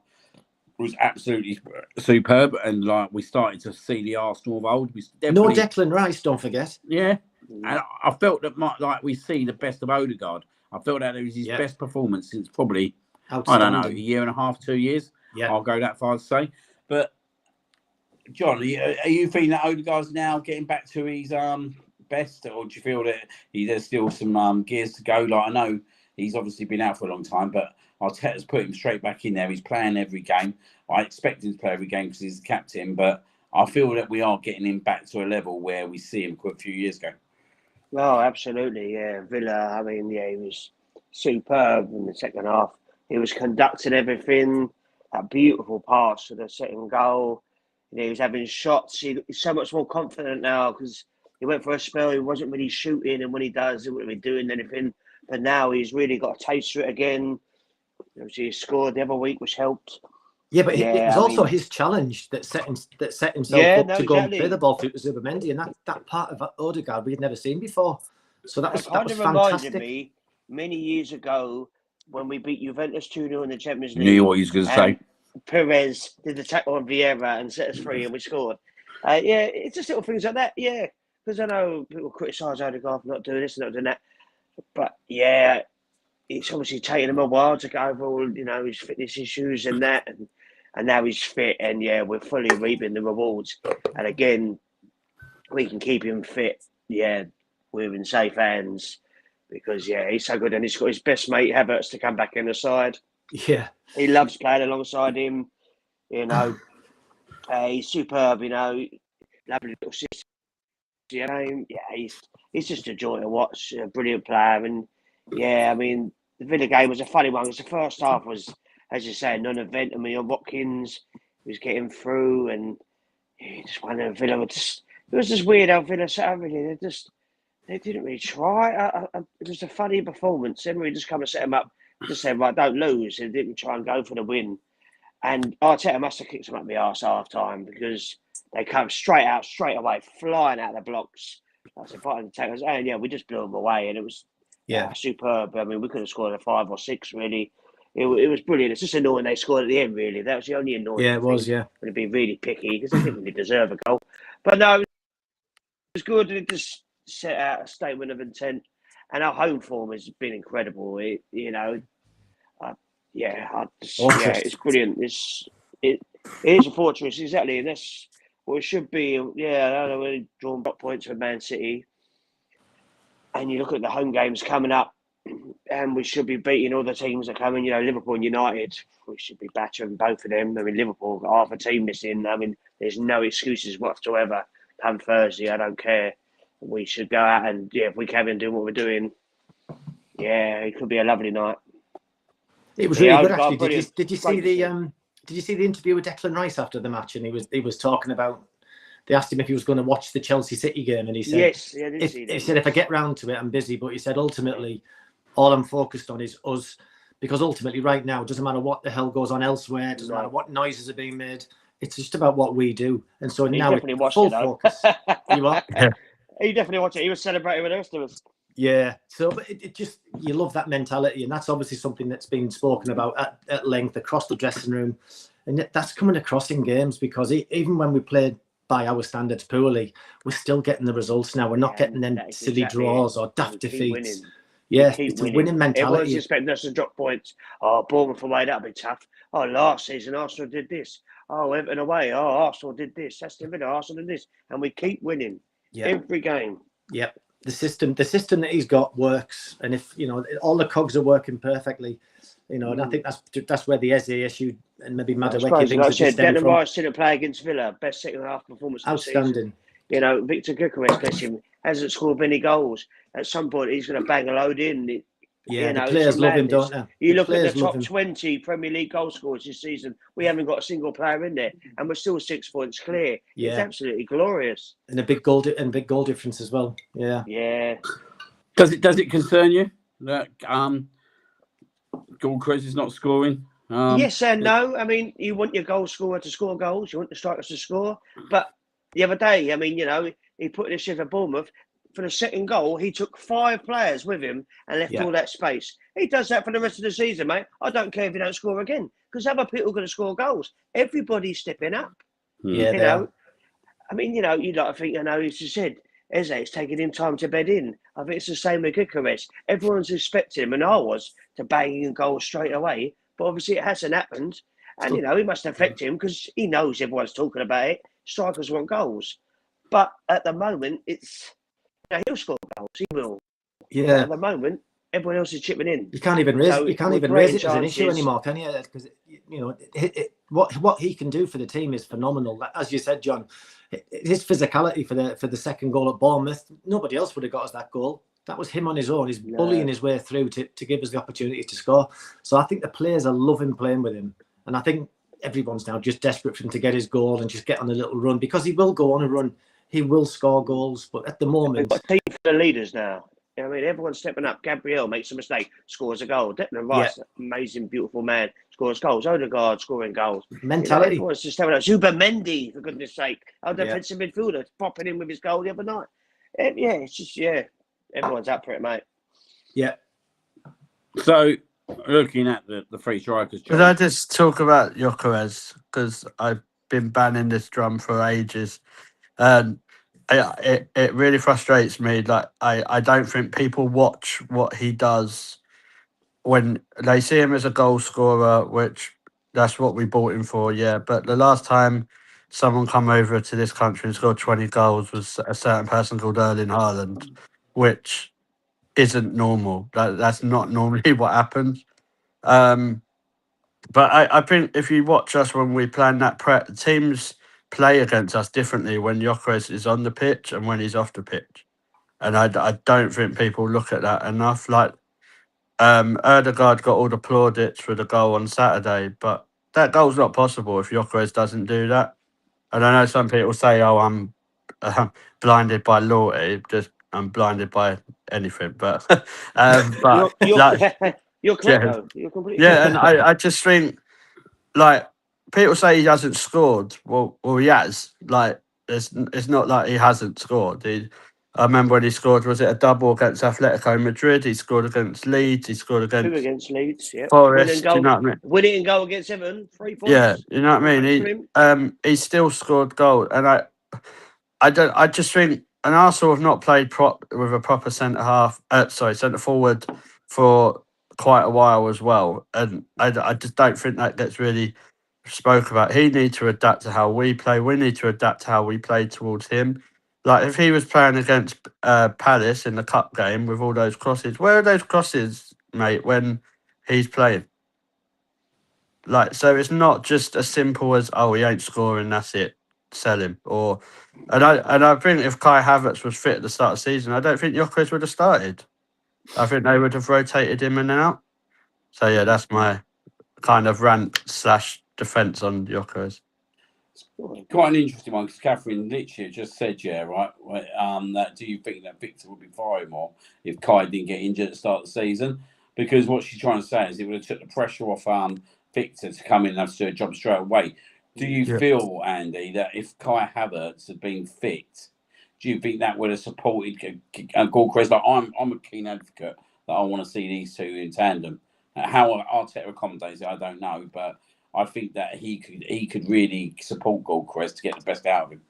was absolutely superb, and like we started to see the Arsenal of old. No Declan Rice, don't forget. Yeah, and I felt that like we see the best of Odegaard. I felt that it was his best performance since probably I don't know, a year and a half, 2 years. Yeah, I'll go that far to say. But John, are you feeling that Odegaard's now getting back to his best, or do you feel that there's still some gears to go? Like I know he's obviously been out for a long time, but Arteta's put him straight back in there. He's playing every game. I expect him to play every game because he's the captain, but I feel that we are getting him back to a level where we see him quite a few years ago. No, absolutely, yeah. Villa, I mean, he was superb in the second half. He was conducting everything. That beautiful pass to the second goal. He was having shots. He's so much more confident now because he went for a spell. He wasn't really shooting, and when he does, he wouldn't be doing anything. But now he's really got a taste for it again. He scored the other week, which helped. Yeah, but it was also his challenge that set himself up to go and play the ball through to Zubimendi, and that part of Odegaard we had never seen before. So that was fantastic. Reminded me many years ago when we beat Juventus 2-0 in the Champions League. Knew what he was going to say. Perez did the tackle on Vieira and set us free, and we scored. Yeah, it's just little things like that. Yeah, because I know people criticise Odegaard for not doing this and not doing that, but yeah, it's obviously taken him a while to get over all his fitness issues and that, and now he's fit, and yeah, we're fully reaping the rewards. And again, we can keep him fit. Yeah, we're in safe hands because yeah, he's so good, and he's got his best mate Havertz to come back in the side. Yeah, he loves playing alongside him. He's superb. Lovely little sister. Yeah, he's just a joy to watch. A brilliant player, and yeah, I mean the Villa game was a funny one because the first half was, as you say, a non-event. I mean, Watkins was getting through, and he just won. Villa it was just weird how Villa set up. Really, they didn't really try. It was a funny performance. Emery just come and set them up. Just said, right, don't lose. They didn't try and go for the win. And Arteta must have kicked them up the arse half time because they come straight away, flying out of the blocks. I said, fighting the tackles. And yeah, we just blew them away. And it was superb. I mean, we could have scored a 5 or 6, really. It was brilliant. It's just annoying they scored at the end, really. That was the only annoying thing. Yeah, it was, yeah. Would have been really picky because they didn't really deserve a goal. But no, it was good. It just set out a statement of intent. And our home form has been incredible. It's brilliant. It is a fortress, exactly, and that's what it should be. Yeah, I don't know, we're drawn back points for Man City, and you look at the home games coming up, and we should be beating all the teams that come in. Liverpool and United, we should be battering both of them. I mean, Liverpool got half a team missing. I mean, there's no excuses whatsoever. Come Thursday, I don't care. We should go out and if we can do what we're doing. Yeah, it could be a lovely night. It was really good, actually. Did you see the interview with Declan Rice after the match? And he was talking about. They asked him if he was going to watch the Chelsea City game, and he said, "Yes, yeah, I did see that." He said, "If I get round to it, I'm busy." But he said, "Ultimately, all I'm focused on is us, because ultimately, right now, it doesn't matter what the hell goes on elsewhere. It doesn't matter what noises are being made. It's just about what we do." And so now it's full focus. You what? He definitely watched it. He was celebrating with the rest of us. Yeah, so it just, you love that mentality, and that's obviously something that's been spoken about at length across the dressing room, and that's coming across in games because even when we played by our standards poorly, we're still getting the results now. We're not getting them silly draws or daft defeats. Yeah, it's a winning mentality. Everyone's expecting us to drop points. Oh, Bournemouth away, that'll be tough. Oh, last season Arsenal did this. Oh, Everton away. Oh, Arsenal did this. That's the bit. Arsenal did this, and we keep winning every game. Yep. The system that he's got works, and if all the cogs are working perfectly, and I think that's where the Eze issue and maybe Madueke things are just Declan Rice didn't play against Villa, best second half performance. Outstanding. Victor Gyökeres, bless him, hasn't scored many goals. At some point, he's going to bang a load in. The players love him, don't they? You look at the top 20 Premier League goal scorers this season. We haven't got a single player in there, and we're still 6 points clear. Yeah. It's absolutely glorious. And a big goal difference as well. Yeah. Yeah. Does it concern you that Gyökeres is not scoring? Yes and no. I mean, you want your goal scorer to score goals. You want the strikers to score. But the other day, I mean, he put in a shift at Bournemouth. For the second goal, he took 5 players with him and left all that space. He does that for the rest of the season, mate. I don't care if he don't score again, because other people are going to score goals. Everybody's stepping up. Yeah, I mean, you'd like to think, as you said, Eze, it's taking him time to bed in. I think it's the same with Gyökeres. Everyone's expecting him, and I was, to bang in goals straight away. But obviously it hasn't happened. And, it must affect him because he knows everyone's talking about it. Strikers want goals. But at the moment, it's... he'll score goals. He will. Yeah. But at the moment, everyone else is chipping in. You can't even raise it as an issue anymore, can you? Because what he can do for the team is phenomenal. As you said, John, his physicality for the second goal at Bournemouth, nobody else would have got us that goal. That was him on his own. He's bullying his way through to give us the opportunity to score. So I think the players are loving playing with him, and I think everyone's now just desperate for him to get his goal and just get on a little run, because he will go on a run. He will score goals, but at the moment... We've got a team for the leaders now. I mean, everyone's stepping up. Gabriel makes a mistake, scores a goal. Declan Rice, amazing, beautiful man, scores goals. Odegaard scoring goals. Mentality. Everyone's just stepping up. Zubimendi, for goodness sake, our defensive midfielder, popping in with his goal the other night. It's just, everyone's up for it, mate. Yeah. So, Looking at the three strikers, Could I John. just talk about Gyökeres? Because I've been banning this drum for ages. And it really frustrates me. Like, I don't think people watch what he does when they see him as a goal scorer, which that's what we bought him for, yeah. But the last time someone come over to this country and scored 20 goals was a certain person called Erling Haaland, which isn't normal. That's not normally what happens. But I think if you watch us when we plan that prep, teams play against us differently when Gyökeres is on the pitch and when he's off the pitch. And I don't think people look at that enough. Like, Erdegaard got all the plaudits for the goal on Saturday, but that goal's not possible if Gyökeres doesn't do that. And I know some people say, "Oh, I'm blinded by loyalty." Just I'm blinded by anything, but but You're like, you're correct yeah, though. You're completely yeah, correct. and I just think, like, people say he hasn't scored. Well, he has. Like, it's not like he hasn't scored. I remember when he scored. Was it a double against Atletico Madrid? He scored against Leeds. He scored 2 against against Leeds, yeah. Forest. Do you know what I mean? Win it and go against Everton, 3 Yeah, points. you know what I Thanks to mean. him. He still scored goal, and I don't. I just think, and Arsenal have not played with a proper centre half. Centre forward for quite a while as well, and I just don't think that gets really spoke about. He needs to adapt to how we play. We need to adapt to how we play towards him. Like, if he was playing against Palace in the cup game with all those crosses, where are those crosses, mate? When he's playing, like, so it's not just as simple as, oh, he ain't scoring, that's it, sell him. And I think if Kai Havertz was fit at the start of the season, I don't think Gyökeres would have started. I think they would have rotated him in and out. So yeah, that's my kind of rant / defence on Gyökeres. Quite an interesting one because Catherine literally just said, yeah, right. That do you think that Victor would be firing more if Kai didn't get injured at the start of the season? Because what she's trying to say is it would have took the pressure off Victor to come in and have to do a job straight away. Do you Yeah. feel, Andy, that if Kai Havertz had been fit, do you think that would have supported Gyökeres? Like, I'm a keen advocate that I want to see these two in tandem. How Arteta accommodates it, I don't know, but I think that he could really support Gyökeres to get the best out of him.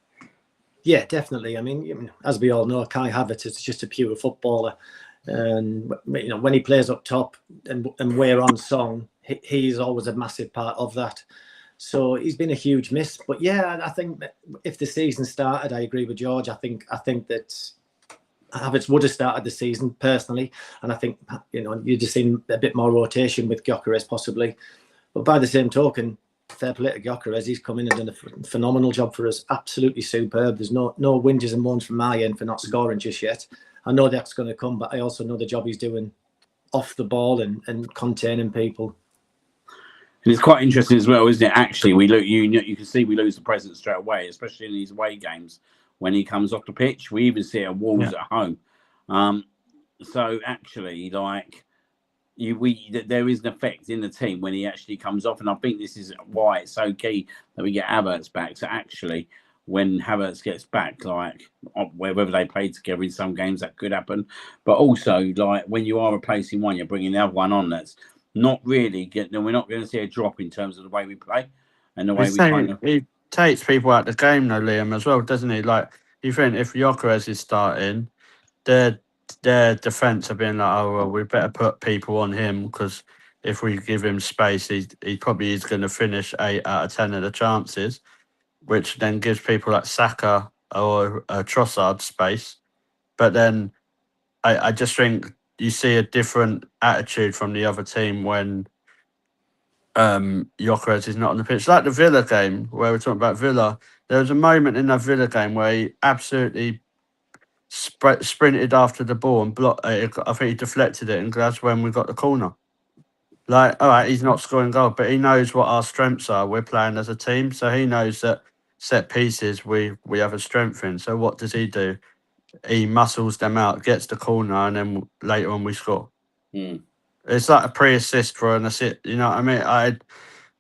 Yeah, definitely. I mean, as we all know, Kai Havertz is just a pure footballer, and when he plays up top and we're on song, he's always a massive part of that. So he's been a huge miss. But yeah, I think that if the season started, I agree with George. I think that Havertz would have started the season personally, and I think you'd have seen a bit more rotation with Gyökeres possibly. But by the same token, fair play to Gyökeres, he's come in and done a phenomenal job for us. Absolutely superb. There's no whinges and moans from my end for not scoring just yet. I know that's going to come, but I also know the job he's doing off the ball and containing people. And it's quite interesting as well, isn't it? Actually, you can see we lose the presence straight away, especially in these away games when he comes off the pitch. We even see it at Wolves at home. So actually, like, there is an effect in the team when he actually comes off, and I think this is why it's so key that we get Havertz back. So actually, when Havertz gets back, like, whether they play together in some games, that could happen. But also, like, when you are replacing one, you're bringing the other one on. That's not really we're not going to see a drop in terms of the way we play and the way we kind of. He takes people out of the game, though, Liam, as well, doesn't he? Like, you think if Gyökeres is starting, their defence have been like, oh, well, we better put people on him because if we give him space, he probably is going to finish 8 out of 10 of the chances, which then gives people like Saka or Trossard space. But then I just think you see a different attitude from the other team when Gyökeres is not on the pitch. Like the Villa game where we're talking about Villa, there was a moment in that Villa game where he absolutely sprinted after the ball and blocked it. I think he deflected it, and that's when we got the corner. Like, all right, he's not scoring goal, but he knows what our strengths are. We're playing as a team, so he knows that set pieces we have a strength in. So what does he do? He muscles them out, gets the corner, and then later on we score. It's like a pre-assist for an assist. You know what I mean?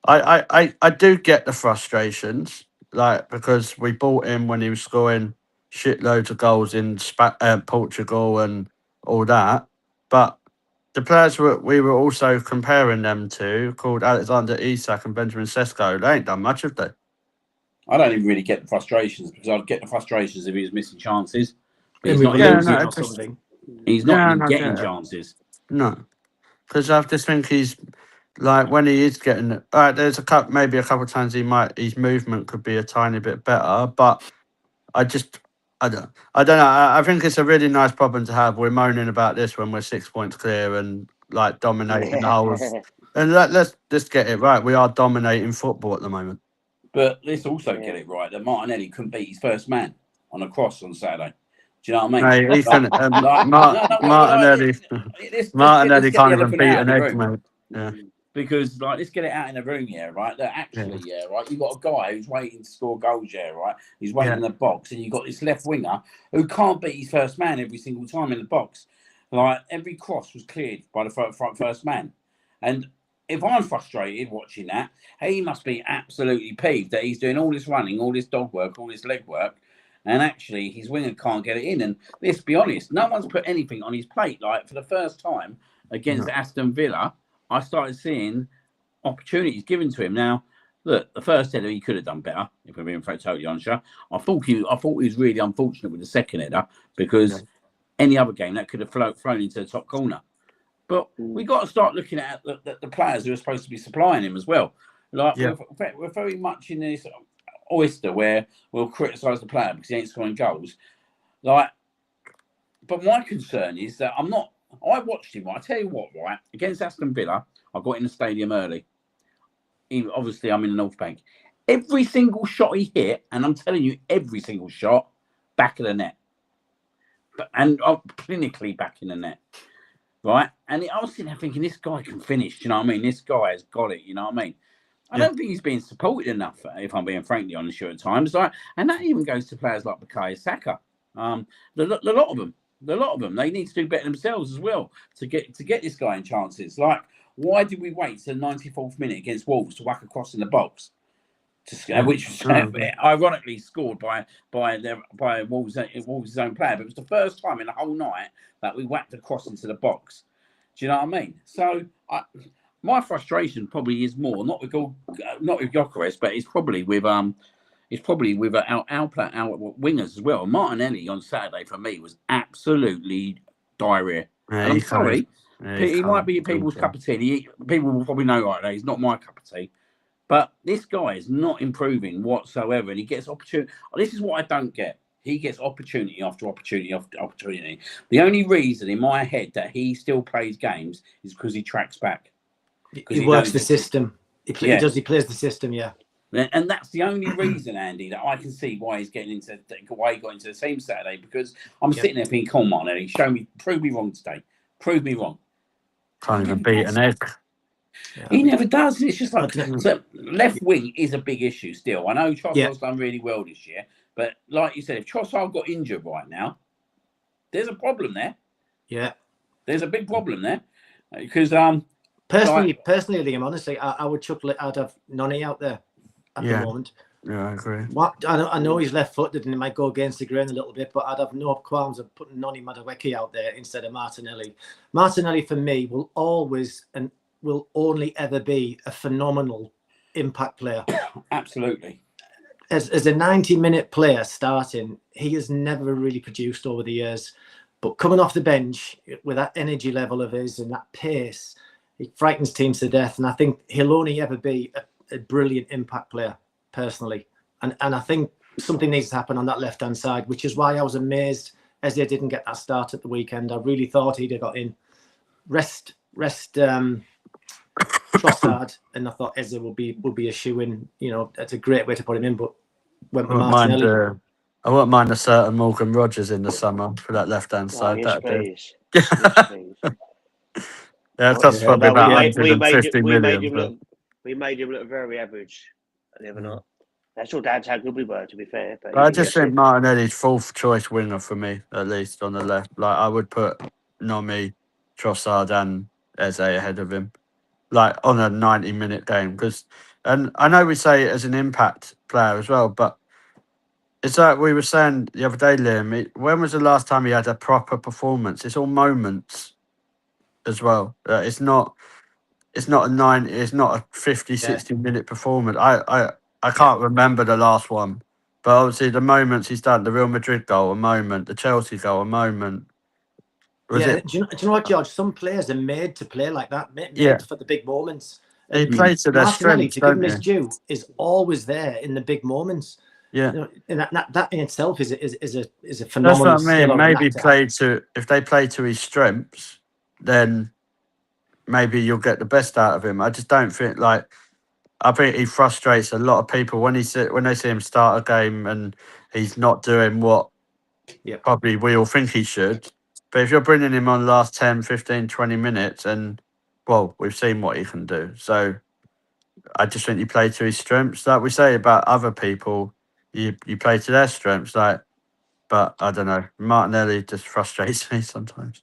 I do get the frustrations, like, because we bought him when he was scoring shitloads of goals in Portugal and all that. But the players we were also comparing them to, called Alexander Isak and Benjamin Sesko, they ain't done much, have they? I don't even really get the frustrations, because I'd get the frustrations if he was missing chances. But And he's we not were Yeah, losing no, or it's just- something. He's not Yeah, even no, I getting get it. chances. No, because I just think he's like when he is getting. All right, there's maybe a couple of times his movement could be a tiny bit better, but I don't know. I think it's a really nice problem to have. We're moaning about this when we're 6 points clear and like dominating the whole. And let's just get it right. We are dominating football at the moment. But let's also get it right that Martinelli couldn't beat his first man on a cross on Saturday. Do you know what I mean? No, he couldn't. Martinelli Let's get the can't even elephant beat out an of the egg, room. mate. Yeah. Because let's get it out in the room, yeah, right. That actually, yeah, right. You've got a guy who's waiting to score goals, yeah, right. He's waiting in the box, and you've got this left winger who can't beat his first man every single time in the box. Like every cross was cleared by the first man, and if I'm frustrated watching that, he must be absolutely peeved that he's doing all this running, all this dog work, all this leg work, and actually his winger can't get it in. And let's be honest, no one's put anything on his plate. Like for the first time against Aston Villa, I started seeing opportunities given to him. Now, look, the first header he could have done better. If we're being totally honest, I thought he was really unfortunate with the second header because any other game that could have flown into the top corner. But we got to start looking at the players who are supposed to be supplying him as well. Like we're very much in this oyster where we'll criticise the player because he ain't scoring goals. Like, but my concern is that I watched him. Right, I tell you what, right, against Aston Villa, I got in the stadium early. Obviously, I'm in the North Bank. Every single shot he hit, and I'm telling you, every single shot, back of the net, and clinically back in the net. Right, and I was sitting there thinking, this guy can finish. Do you know what I mean? This guy has got it. You know what I mean? I don't think he's being supported enough, if I'm being frankly honest at times. And that even goes to players like Bukayo Saka. The lot of them, they need to do better themselves as well to get this guy in chances. Like, why did we wait to the 94th minute against Wolves to whack across in the box? Which was ironically scored by Wolves' own player, but it was the first time in the whole night that we whacked across into the box. Do you know what I mean? So my frustration probably is more not with Gyökeres, but it's probably with our wingers as well. Martinelli on Saturday for me was absolutely diarrhea. And I'm sorry, he might be people's cup of tea. People will probably know right now he's not my cup of tea. But this guy is not improving whatsoever, and he gets opportunity. This is what I don't get. He gets opportunity after opportunity after opportunity. The only reason in my head that he still plays games is because he tracks back. He works the system. He plays the system, yeah. And that's the only reason, Andy, that I can see why he got into the team Saturday. Because I'm sitting there thinking, come on, Eddie, prove me wrong today. Prove me wrong. Can't even beat an egg. Yeah. He never does. It's just like so left wing is a big issue still. I know Trossard's done really well this year, but like you said, if Trossard got injured right now, there's a problem there. Yeah, there's a big problem there because personally, Liam, honestly, I would chuckle it out of Noni out there at the moment. Yeah, I agree. I know he's left-footed and it might go against the grain a little bit, but I'd have no qualms of putting Noni Madueke out there instead of Martinelli. Martinelli for me will always and will only ever be a phenomenal impact player. Absolutely. As a 90-minute player starting, he has never really produced over the years. But coming off the bench with that energy level of his and that pace, he frightens teams to death. And I think he'll only ever be a brilliant impact player, personally. And I think something needs to happen on that left-hand side, which is why I was amazed Eze didn't get that start at the weekend. I really thought he'd have got in. Rest Trossard, and I thought Eze will be a shoe-in. You know, that's a great way to put him in, but went with Martinelli. I wouldn't mind a certain Morgan Rogers in the summer for that left-hand side. Yes, please. Yeah, it costs probably about 150 million. We made him look very average. Never not. That's all down to how good we were, to be fair. But I just think Martinelli's fourth choice winger for me, at least on the left. Like I would put Nomi, Trossard, and Eze ahead of him, like on a 90-minute game. And I know we say it as an impact player as well, but it's like we were saying the other day, Liam. When was the last time he had a proper performance? It's all moments as well. It's not a 90. It's not a 50, 60-minute performance. I can't remember the last one, but obviously the moments he's done, the Real Madrid goal, a moment, the Chelsea goal, a moment. Do you know what, George? Some players are made to play like that, made for the big moments. He plays to their strengths, to give him his due, is always there in the big moments. Yeah, you know, and that in itself is a phenomenal. That's what I mean. Maybe if they play to his strengths, then maybe you'll get the best out of him. I just don't think I think he frustrates a lot of people when they see him start a game and he's not doing what probably we all think he should. But if you're bringing him on the last 10, 15, 20 minutes, and well, we've seen what he can do. So I just think you play to his strengths. Like we say about other people, you play to their strengths. But I don't know. Martinelli just frustrates me sometimes.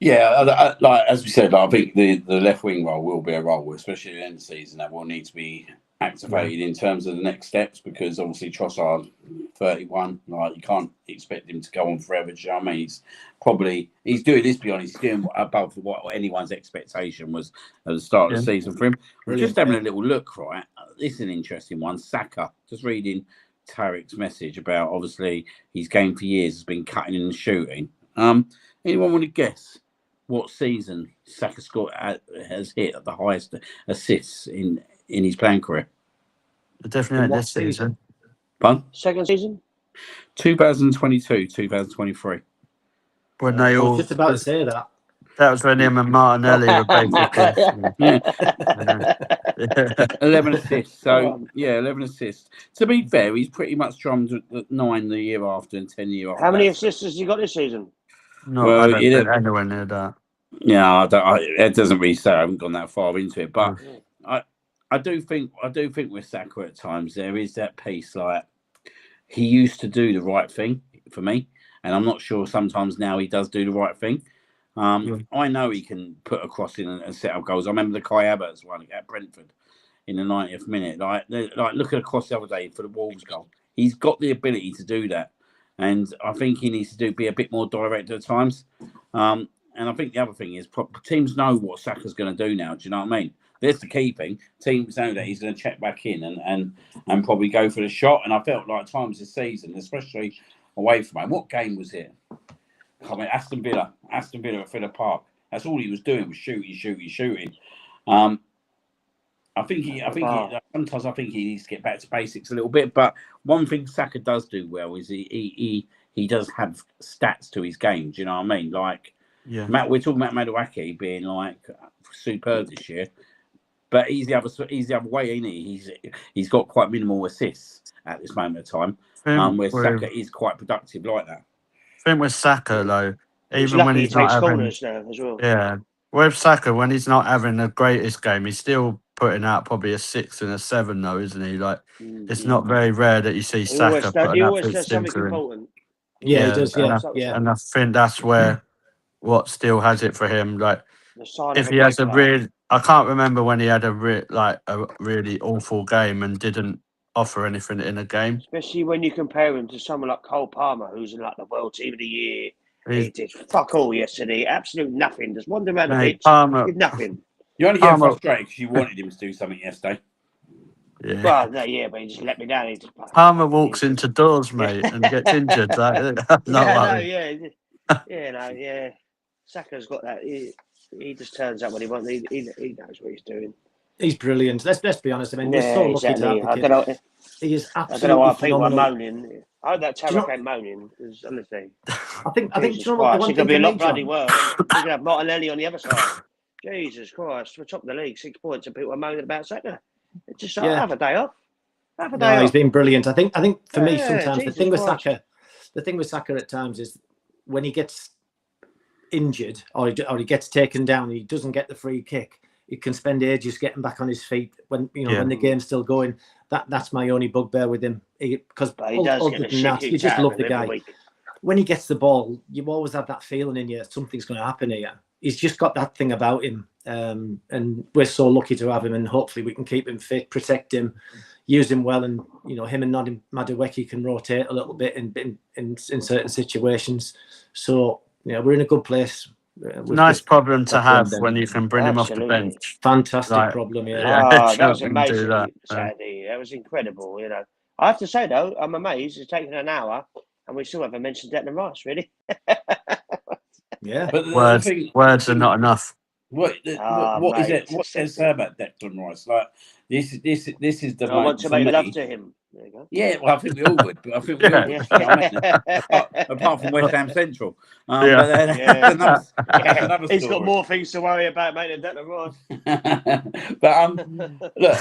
Yeah, as we said, I think the left wing role will be a role, especially at the end of the season, that will need to be activated in terms of the next steps, because obviously Trossard, 31, you can't expect him to go on forever. Do you know what I mean? He's doing this, to be honest, he's doing above what anyone's expectation was at the start of the season for him. We're just having a little look, right? This is an interesting one. Saka, just reading Tarek's message about obviously his game for years has been cutting and shooting. Anyone want to guess what season Saka has hit at the highest assists in his playing career? Definitely this season. Pardon? Second season? 2022, 2023. When they all... I was just about to say that. That was when him and Martinelli were basically... 11 assists. So, 11 assists. To be fair, he's pretty much drummed at 9 the year after and 10 the year after. How many assists has he got this season? No, I don't think anywhere near that. Yeah, it doesn't really say. I haven't gone that far into it, but I do think with Saka at times there is that piece he used to do the right thing for me, and I'm not sure sometimes now he does do the right thing. I know he can put a cross in and set up goals. I remember the Kai Havertz one at Brentford in the 90th minute. Look at a cross the other day for the Wolves goal. He's got the ability to do that, and I think he needs to be a bit more direct at times. And I think the other thing is teams know what Saka's going to do now. Do you know what I mean? There's the key thing. Teams know that he's going to check back in and probably go for the shot. And I felt like times this season, especially away from home. What game was it? I mean, Aston Villa at Villa Park. That's all he was doing was shooting. Sometimes I think he needs to get back to basics a little bit. But one thing Saka does do well is he does have stats to his game. Do you know what I mean? We're talking about Madueke being superb this year, but he's the other way, isn't he? He's got quite minimal assists at this moment of time, where Saka is quite productive like that. I think with Saka though, even when he's not having corners now as well. With Saka when he's not having the greatest game, he's still putting out probably a 6 and a 7 though, isn't he? It's not very rare that you see Saka putting out big things for him. Yeah, he does. And I think that's where what still has it for him. If he has I can't remember when he had a really awful game and didn't offer anything in a game. Especially when you compare him to someone like Cole Palmer, who's in the World Team of the Year. He did fuck all yesterday. Absolute nothing. Just wandered around the pitch. Did nothing. You only get frustrated because you wanted him to do something yesterday. Yeah. Well, no, but he just let me down. Palmer walks into doors, mate, and gets injured. Saka's got that. He just turns up when he wants. He knows what he's doing. He's brilliant. Let's be honest. I mean, we're so lucky to have the kid. He is absolutely phenomenal. I don't know why people are moaning. I hope that Tarek ain't moaning, because honestly, I think Jesus Christ, it could be a lot bloody worse. We could have Martinelli on the other side. Jesus Christ, we're top of the league, 6 points, and people are moaning about Saka. It's just have a day off. Have a day off. He's been brilliant. I think for me sometimes the thing with Saka at times is when he gets injured or he gets taken down and he doesn't get the free kick, he can spend ages getting back on his feet when when the game's still going. That's my only bugbear with him, because other than that, you just love the guy. When he gets the ball, you always have that feeling in you something's going to happen here. He's just got that thing about him, and we're so lucky to have him. And hopefully we can keep him fit, protect him, use him well, and him and Madueke can rotate a little bit in certain situations. So we're in a good place. Nice problem to that have form when then. you can bring him off the Absolutely. bench. Fantastic Like, problem, yeah. yeah, That was jump and do amazing that. Saturday. That was incredible, you know. I have to say, though, I'm amazed. It's taken an hour and we still haven't mentioned Declan Rice, really. Yeah. But the Words, thing, words are not enough. what Mate, is it? What can I say about Declan Rice? Like this is the I want to for make me. love to him. There you go. Yeah, well, I think we all would. But I think we all would. You know what I mean? Apart from West Ham Central. Yeah. But that's another, that's another He's got story. more things to worry about, mate, than Declan Rice. But look,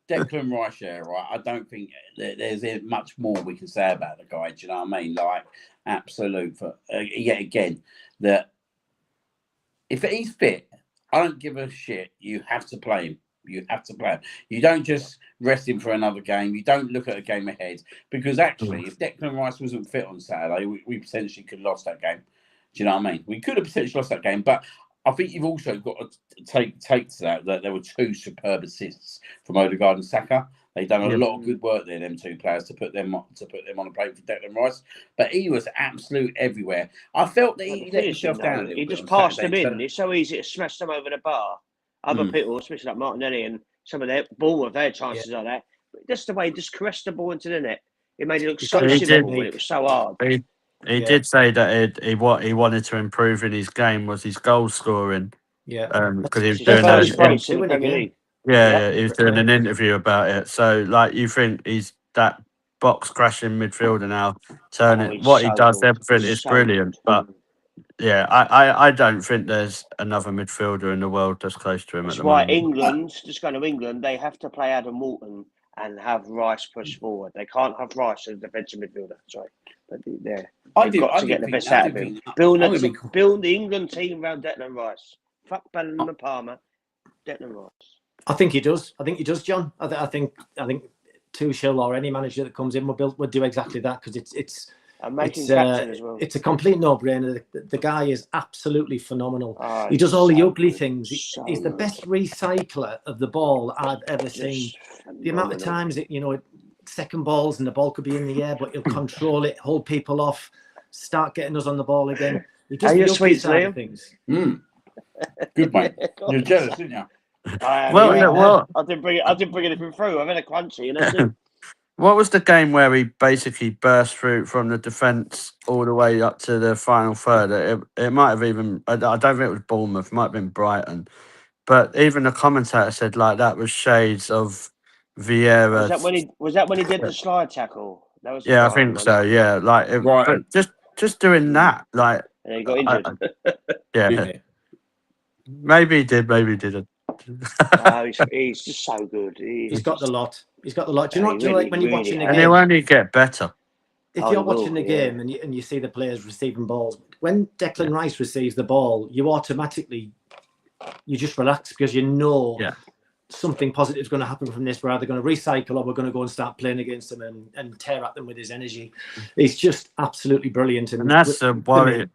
Declan Rice, yeah, right. I don't think there's much more we can say about the guy. Do you know what I mean? Like, absolute. Yet again, that if he's fit, I don't give a shit. You have to play him. You have to play him. You don't just rest him for another game. You don't look at a game ahead. Because actually, if Declan Rice wasn't fit on Saturday, we potentially could have lost that game. Do you know what I mean? We could have potentially lost that game. But I think you've also got to take to that there were two superb assists from Odegaard and Saka. They've done a lot of good work there, them two players, to put them on the plate for Declan Rice. But he was absolute everywhere. I felt that he let himself down a little He bit just on passed Saturday, them in. It's so easy to smash them over the bar. Other people, especially like Martinelli and some of their Bournemouth, their chances like that. But just the way he just caressed the ball into the net. It made it look so simple when it was so hard. He did say that what he wanted to improve in his game was his goal scoring. Yeah. Because he was It's doing his first that. race in the Premier League. Yeah, he was doing an interview about it. So, like, you think he's that box crashing midfielder now, turning what he so does, good. everything He's is so brilliant. good. But yeah, I don't think there's another midfielder in the world that's close to him That's at the why moment. England, just going to England, they have to play Adam Walton and have Rice push forward. They can't have Rice as a defensive midfielder. Sorry, but they've got to get the best out of him. Build the England team around Declan Rice. Fuck Bellingham and Palmer. Declan Rice. I think he does. I think he does, John. I think Tuchel or any manager that comes in would do exactly that, because it's captain as well. It's a complete no-brainer. The guy is absolutely phenomenal. He does all the ugly things. He's the best recycler of the ball I've ever seen. The amount of times that, second balls and the ball could be in the air, but he'll control it, hold people off, start getting us on the ball again. He does the ugly side of things. Good, mate. You're jealous, didn't you? Well, I didn't bring anything through. I've had a crunchy, What was the game where he basically burst through from the defence all the way up to the final third? It might have even, I don't think it was Bournemouth, it might have been Brighton. But even the commentator said, like, that was shades of Vieira. Was that when he did the slide tackle? That was I think so. Yeah, like, but just doing that, like, and he got injured. Maybe he did, maybe he didn't. He's just so good. He's got the lot. He's got the lot. Do you know like when you're watching the game? And he'll only get better. If you're watching the game and you see the players receiving balls, when Declan Rice receives the ball, you just relax, because you know something positive is going to happen from this. We're either going to recycle or we're going to go and start playing against them and tear at them with his energy. He's just absolutely brilliant. And that's a worry.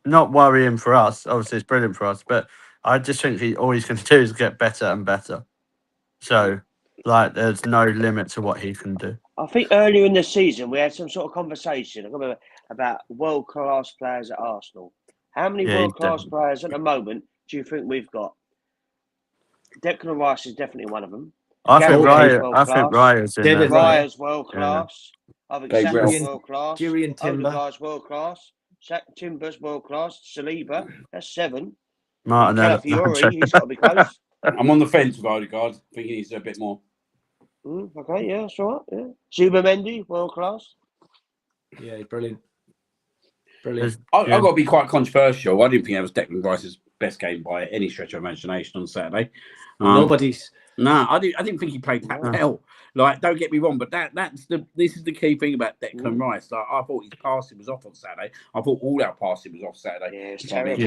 Not worrying for us. Obviously, it's brilliant for us, but I just think all he's going to do is get better and better. So, like, there's no limit to what he can do. I think earlier in the season we had some sort of conversation about world-class players at Arsenal. How many world-class players at the moment do you think we've got? Declan Rice is definitely one of them. I think Raya's in there. Raya's world-class. I think Saka's world-class. Jurian Timber. Odegaard's world-class. Timber's world-class. Saliba, that's 7. Martinelli. Fiore, he's got to be close. I'm on the fence with Odegaard. I think he needs a bit more. Okay, yeah, that's all right. Yeah. Zubimendi, world-class. Yeah, he's brilliant. I've got to be quite controversial. I didn't think that was Declan Rice's best game by any stretch of imagination on Saturday. Nobody's. No, I didn't think he played that well. Like, don't get me wrong, but this is the key thing about Declan Rice. Like, I thought his passing was off on Saturday. I thought all our passing was off Saturday. Yeah, it's terrible.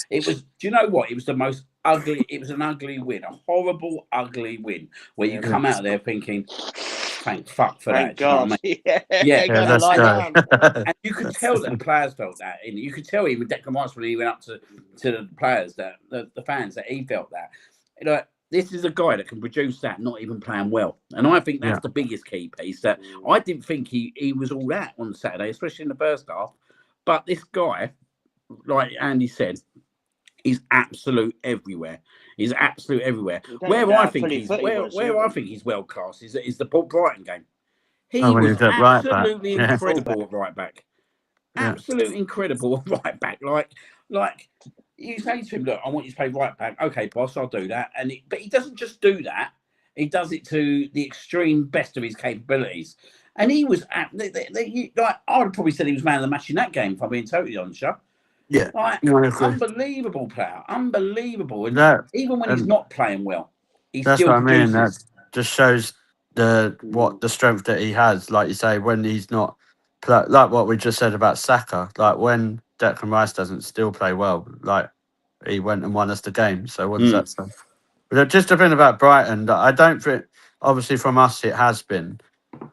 It was. Do you know what? It was the most ugly. It was an ugly win, a horrible, ugly win, where you come out there thinking, "Thank fuck for Thank that." God. You know what I mean? That's right. And you could tell that the players felt that. And you could tell even Declan Rice when he went up to the players, that the fans, that he felt that. This is a guy that can produce that, not even playing well. And I think that's the biggest key piece, that I didn't think he was all that on Saturday, especially in the first half. But this guy like Andy said, he's absolute everywhere. He's absolute everywhere. You don't Where know I how think fully he's fit he was, where either. I think he's world class is the Port Brighton game. He Oh, when was he's at right back. absolutely Yeah. incredible at right back. Yeah. Absolutely incredible at right back. Like you say to him, look, I want you to play right back. Okay, boss, I'll do that. But he doesn't just do that. He does it to the extreme best of his capabilities. And he was like I would have probably said he was man of the match in that game, if I'm being totally honest. Yeah. Like No, I agree. unbelievable player, unbelievable. And That, even when he's and not playing well, he that's still what I mean. produces. That just shows the strength that he has. Like you say, when he's not like what we just said about Saka. Like when Declan Rice doesn't still play well, like he went and won us the game. So what does that say? But just a thing about Brighton, that I don't think. Obviously, from us it has been.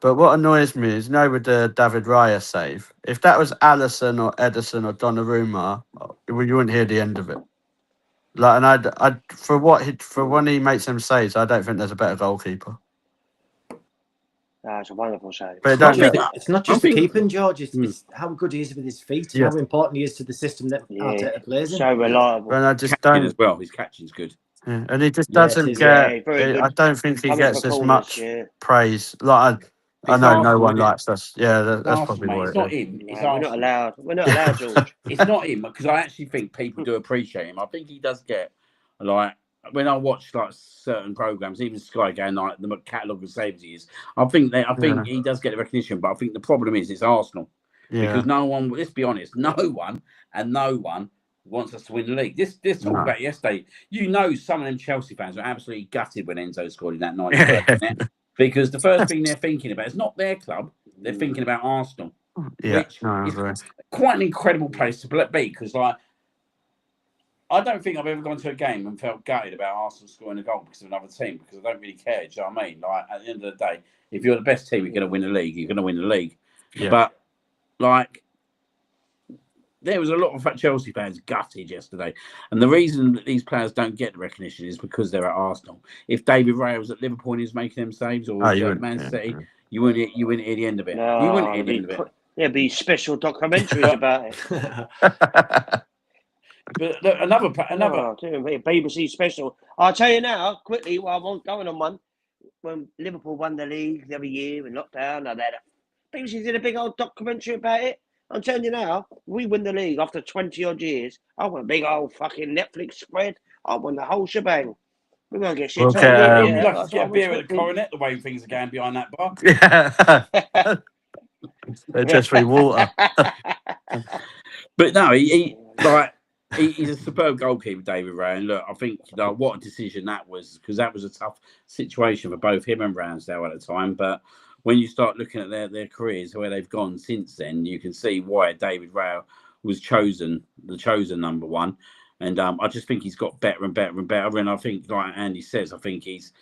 But what annoys me is, with the David Raya save, if that was Alisson or Edison or Donnarumma, you wouldn't hear the end of it. Like, and for when he makes them saves, I don't think there's a better goalkeeper. It's a wonderful save. But It's not just the keeping, George. It's how good he is with his feet and Yeah. how important he is to the system that Arteta plays in. So reliable. And I just don't as well. His catching's good. Yeah, and he just doesn't get. very good. I don't think he Coming gets for as corners, much praise. Like I know Arsenal, no one isn't it? likes us. Yeah, that's Arsenal, probably mate. what It's it not is. him. It's we're not Arsenal. allowed. We're not allowed, George. It's not him, because I actually think people do appreciate him. I think he does get, like, when I watch like certain programs, even Sky going like the catalogue of saves he is. I think he does get the recognition, but I think the problem is it's Arsenal, because no one. Let's be honest, no one wants us to win the league. This talk about yesterday. Some of them Chelsea fans were absolutely gutted when Enzo scored in that 91st minute, because the first thing they're thinking about is not their club. They're thinking about Arsenal, which is quite an incredible place to be, because I don't think I've ever gone to a game and felt gutted about Arsenal scoring a goal because of another team, because I don't really care. Do you know what I mean? Like, at the end of the day, if you're the best team, you're going to win the league. You're going to win the league. Yeah. But, like, there was a lot of Chelsea fans gutted yesterday. And the reason that these players don't get the recognition is because they're at Arsenal. If David Raya was at Liverpool and he was making them saves, or at Man City, you wouldn't hear the end of it. No, you wouldn't hear the end of it. There'd be special documentaries about it. But look, another BBC special. I'll tell you now, quickly, while I'm going on one. When Liverpool won the league the other year in lockdown, BBC did a big old documentary about it. I'm telling you now, we win the league after 20 odd years. I want a big old fucking Netflix spread. I want the whole shebang. We're gonna get shit. You'd like to get a beer at the Coronet the way things are going behind that bar. Yeah. They're just free water. But no, he's a superb goalkeeper, David Raya. And look, I think what a decision that was, because that was a tough situation for both him and Ramsdale at the time. But when you start looking at their careers, where they've gone since then, you can see why David Raya was the chosen number one. And I just think he's got better and better and better. And I think, like Andy says, I think he's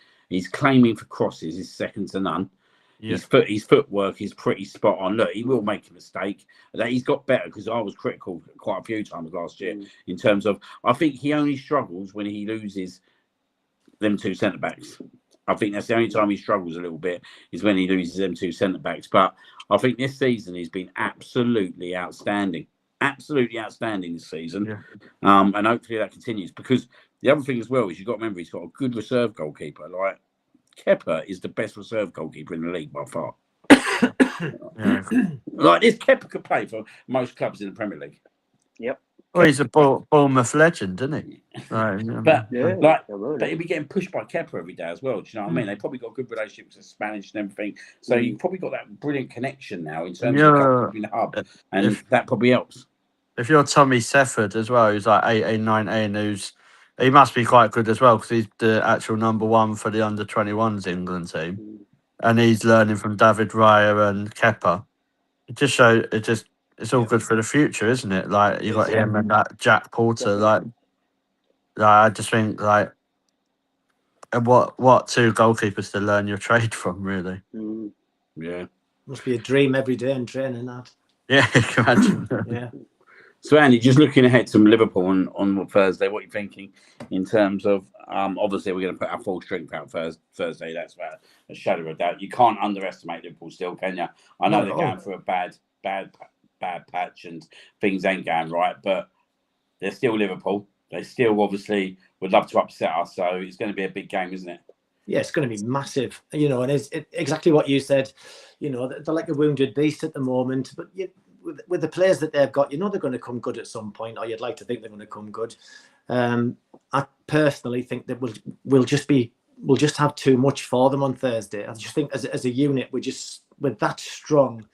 claiming for crosses is second to none. Yeah. His footwork is pretty spot on. Look, he will make a mistake. He's got better, because I was critical quite a few times last year in terms of, I think he only struggles when he loses them two centre-backs. I think that's the only time he struggles a little bit, is when he loses them two centre-backs. But I think this season he's been absolutely outstanding. Absolutely outstanding this season. Yeah. And hopefully that continues, because the other thing as well is you've got to remember he's got a good reserve goalkeeper. Like, Kepa is the best reserve goalkeeper in the league by far. Like, this Kepa could play for most clubs in the Premier League. Yep. Well, he's a Bournemouth legend, isn't he? Right. But he'd be getting pushed by Kepa every day as well. Do you know what I mean? They probably got a good relationship with the Spanish and everything. So you've probably got that brilliant connection now in terms of goalkeeping the hub, and that probably helps. If you're Tommy Sefford as well, who's like 18, 19, he must be quite good as well, because he's the actual number one for the under-21s England team, and he's learning from David Raya and Kepa. It's all good for the future, isn't it? Like, you got him and that Jack Porter. Like I just think, like, what two goalkeepers to learn your trade from, really? Yeah, must be a dream every day in training, that. Yeah, imagine. Yeah. So, Andy, just looking ahead to Liverpool on Thursday, what are you thinking in terms of, obviously, we're going to put our full strength out Thursday. That's without a shadow of a doubt. You can't underestimate Liverpool still, can you? I know they're going through a bad patch and things ain't going right, but they're still Liverpool. They still obviously would love to upset us. So it's going to be a big game, isn't it? Yeah, it's going to be massive, you know, and it's exactly what you said. You know, they're like a wounded beast at the moment, but with the players that they've got, you know, they're going to come good at some point, or you'd like to think they're going to come good. I personally think that we'll just have too much for them on Thursday. I just think as a unit, we're that strong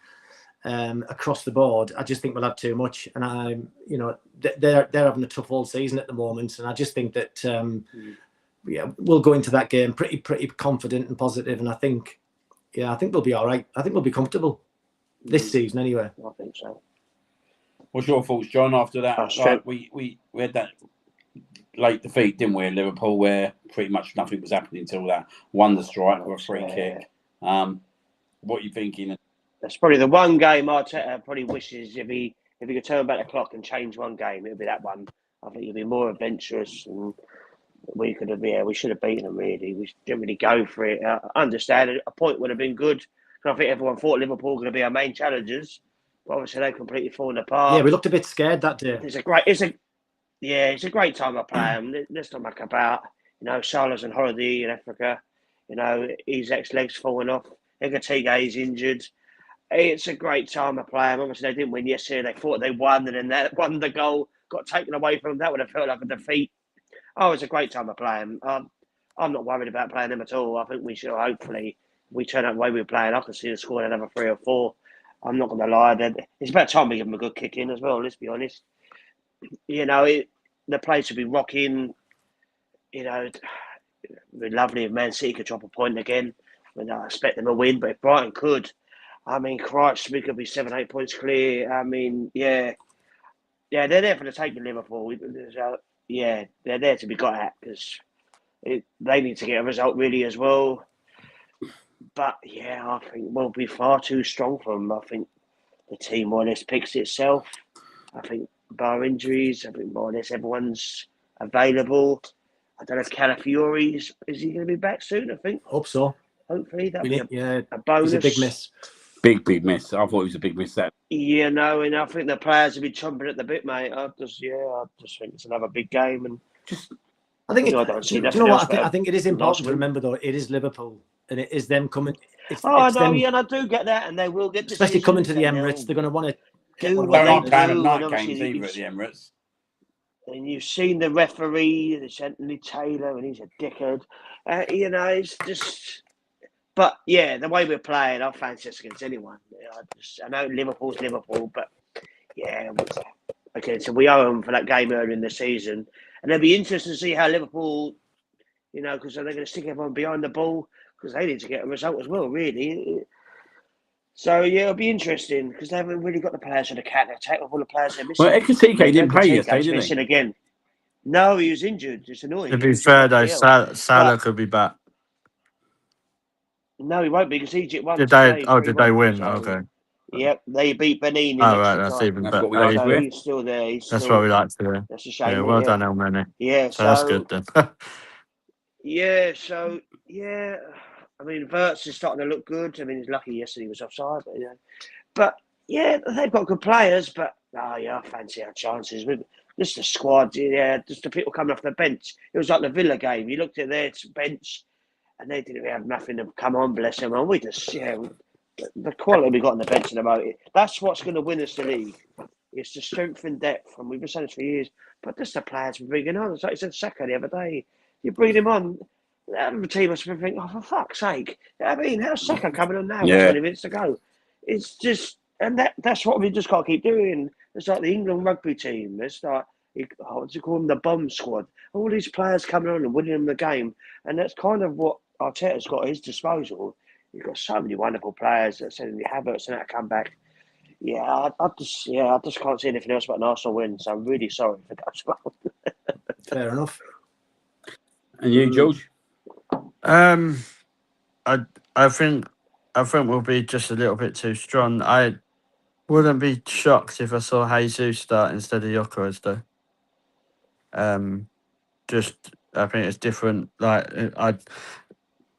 across the board. I just think we'll have too much, and you know, they're having a tough all season at the moment, and I just think that. Yeah, we'll go into that game pretty confident and positive, and I think they'll be all right. I think we'll be comfortable this season anyway. I think so. What's your thoughts, John? After that, like, we had that late defeat, didn't we, in Liverpool, where pretty much nothing was happening until that wonder strike or a free kick. What are you thinking? That's probably the one game Arteta probably wishes if he could turn back the clock and change one game, it would be that one. I think he'd be more adventurous and. We should have beaten them, really. We didn't really go for it. I understand a point would have been good. I think everyone thought Liverpool were going to be our main challengers. But obviously, they've completely fallen apart. Yeah, we looked a bit scared that day. It's a great time to play them. Let's not muck about. You know, Salah's on holiday in Africa. You know, Isaac's legs falling off. Egatega's injured. It's a great time to play them. Obviously, they didn't win yesterday. They thought they won, and then that won the goal got taken away from them. That would have felt like a defeat. Oh, it's a great time to play them. I'm not worried about playing them at all. I think we should, hopefully, we turn out the way we're playing. I can see us scoring another 3 or 4. I'm not going to lie. It's about time we give them a good kick in as well, let's be honest. You know, the place will be rocking. You know, it'd be lovely if Man City could drop a point again. I expect them to win, but if Brighton could, I mean, Christ, we could be 7, 8 points clear. I mean, yeah, they're there for the taking, Liverpool. Yeah, they're there to be got at because they need to get a result really as well. But yeah, I think we'll be far too strong for them. I think the team more or less picks itself. I think bar injuries, I think more or less everyone's available. I don't know if Calafiori's is he going to be back soon? I think. Hope so. Hopefully that'll be a bonus. It's a big miss. Big miss. I thought it was a big miss. That. You know, and I think the players will be chomping at the bit, mate. I just think it's another big game, and I think I don't see you know what? I think it is important to remember, though. It is Liverpool, and it is them coming. I know, and I do get that, and they will get. Especially coming to the Emirates, they're going to want to get one. They're not playing at night games either at the Emirates. And you've seen the referee, Anthony Taylor, and he's a dickhead. You know, it's just. But yeah, the way we're playing, I fancy us against anyone. I know Liverpool's Liverpool, but yeah, okay. So we owe them for that game earlier in the season, and it'll be interesting to see how Liverpool, you know, because they're going to stick everyone behind the ball because they need to get a result as well, really. So yeah, it'll be interesting because they haven't really got the players for the counter attack with all the players they're missing. Well, Ekatike didn't play yesterday, did he? Again. No, he was injured. It's annoying. To be fair though, Salah could be back. No, he won't be because Egypt won. Did they win? So, okay. Yep, they beat Benin. Right, that's even better. He's still there. That's what we like to do. That's a shame. Yeah, well done, El Mene. Yeah, so that's good then. Yeah, I mean, Verts is starting to look good. I mean, he's lucky yesterday he was offside, but yeah, they've got good players. But I fancy our chances. Just the squad, just the people coming off the bench. It was like the Villa game. You looked at their bench. And they didn't have nothing to come on, bless them. And we just, the quality we got on the bench at the moment, that's what's going to win us the league. It's the strength and depth. And we've been saying this for years. But just the players we're bringing on. It's like I said, Saka the other day. You bring him on, the team must be thinking, oh, for fuck's sake. I mean, how's Saka coming on now? 20 minutes to go. It's just, and that's what we just got to keep doing. It's like the England rugby team. It's like, what do you call them? The bomb squad. All these players coming on and winning them the game. And that's kind of what Arteta's got at his disposal. He's got so many wonderful players that said the Havertz and that come back. Yeah, I just can't see anything else but an Arsenal win. So I'm really sorry for that as well. Fair enough. And you, George? I think we'll be just a little bit too strong. I wouldn't be shocked if I saw Jesus start instead of Gyökeres though. I think it's different. Like I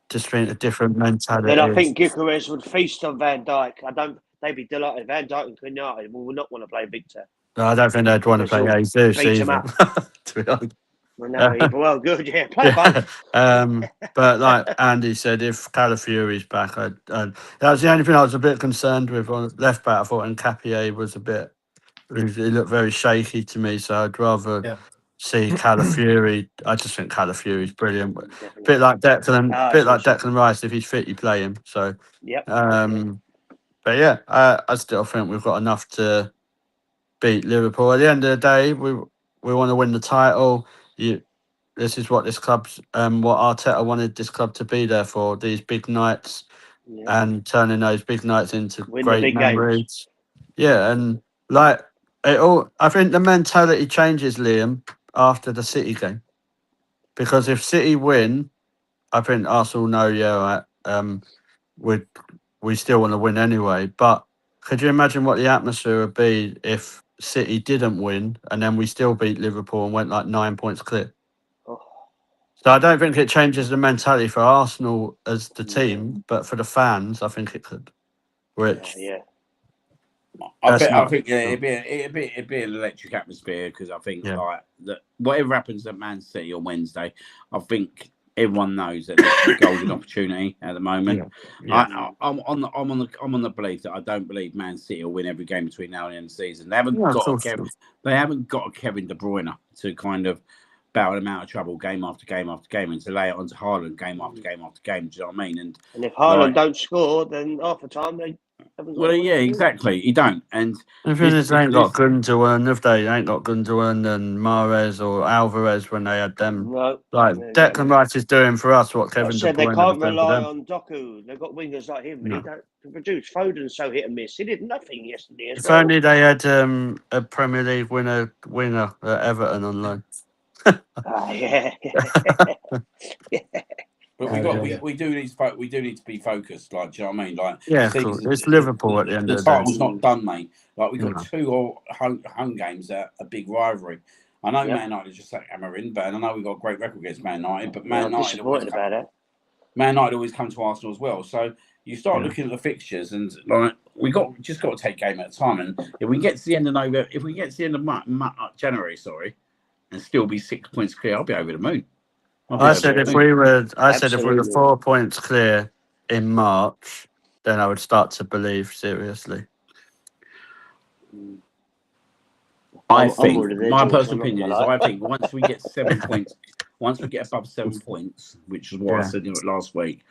just think a different mentality. Then I think Gyökeres would feast on Van Dijk. They'd be delighted. Van Dijk and Konaté will not want to play Victor. No, I don't think they'd want to play Jesus beat 'em either. up. To be honest. Well, no, either. Well, good, yeah. Play both. But like Andy said, if Calafiori's back, that was the only thing I was a bit concerned with on left back. I thought Nkapie was a bit, he looked very shaky to me, so I'd rather see Calafiori. I just think Calafiori's brilliant. A bit like Declan Rice. If he's fit, you play him. So, Yep. but yeah, I still think we've got enough to beat Liverpool. At the end of the day, we want to win the title. This is what this club's what Arteta wanted this club to be there for, these big nights and turning those big nights into great memories. Games. Yeah, and like it all, I think the mentality changes, Liam, after the City game. Because if City win, I think Arsenal know, we still want to win anyway. But could you imagine what the atmosphere would be if City didn't win and then we still beat Liverpool and went like 9 points clear? So I don't think it changes the mentality for Arsenal as the team, but for the fans, I think it could. Which I think it'd be an electric atmosphere because I think like that whatever happens at Man City on Wednesday, I think everyone knows that it's a golden opportunity at the moment. I'm on the belief that I don't believe Man City will win every game between now and the end of the season. They haven't got a Kevin De Bruyne to kind of bail them out of trouble game after game after game and to lay it onto Haaland game after game after game. Do you know what I mean? And if Haaland don't score, then half the time they haven't got. Well, yeah, exactly. He don't. And the thing is, they ain't got Gundogan, if they ain't got Gundogan and Mahrez or Alvarez when they had them. No, like Declan Rice is doing for us what Kevin De Bruyne they can't rely on Doku. They've got wingers like him, but he don't produce. Foden's so hit and miss. He did nothing yesterday as well. If only they had a Premier League winger at Everton on loan. Yeah. But we do need to be focused. Like, do you know what I mean? Like, it's Liverpool at the end of the day. The title's not done, mate. Like, we got 2 home games at a big rivalry. I know Man United just like Amarin, but I know we've got a great record against Man United. But Man United always come to Arsenal as well. So you start looking at the fixtures, and like just got to take game at a time. And if we get to the end of November, if we get to the end of January, and still be 6 points clear, I'll be over the moon. I said if we were 4 points clear in March, then I would start to believe seriously. I think my personal opinion is I think once we get 7 points, once we get above 7 points, which is what I said last week,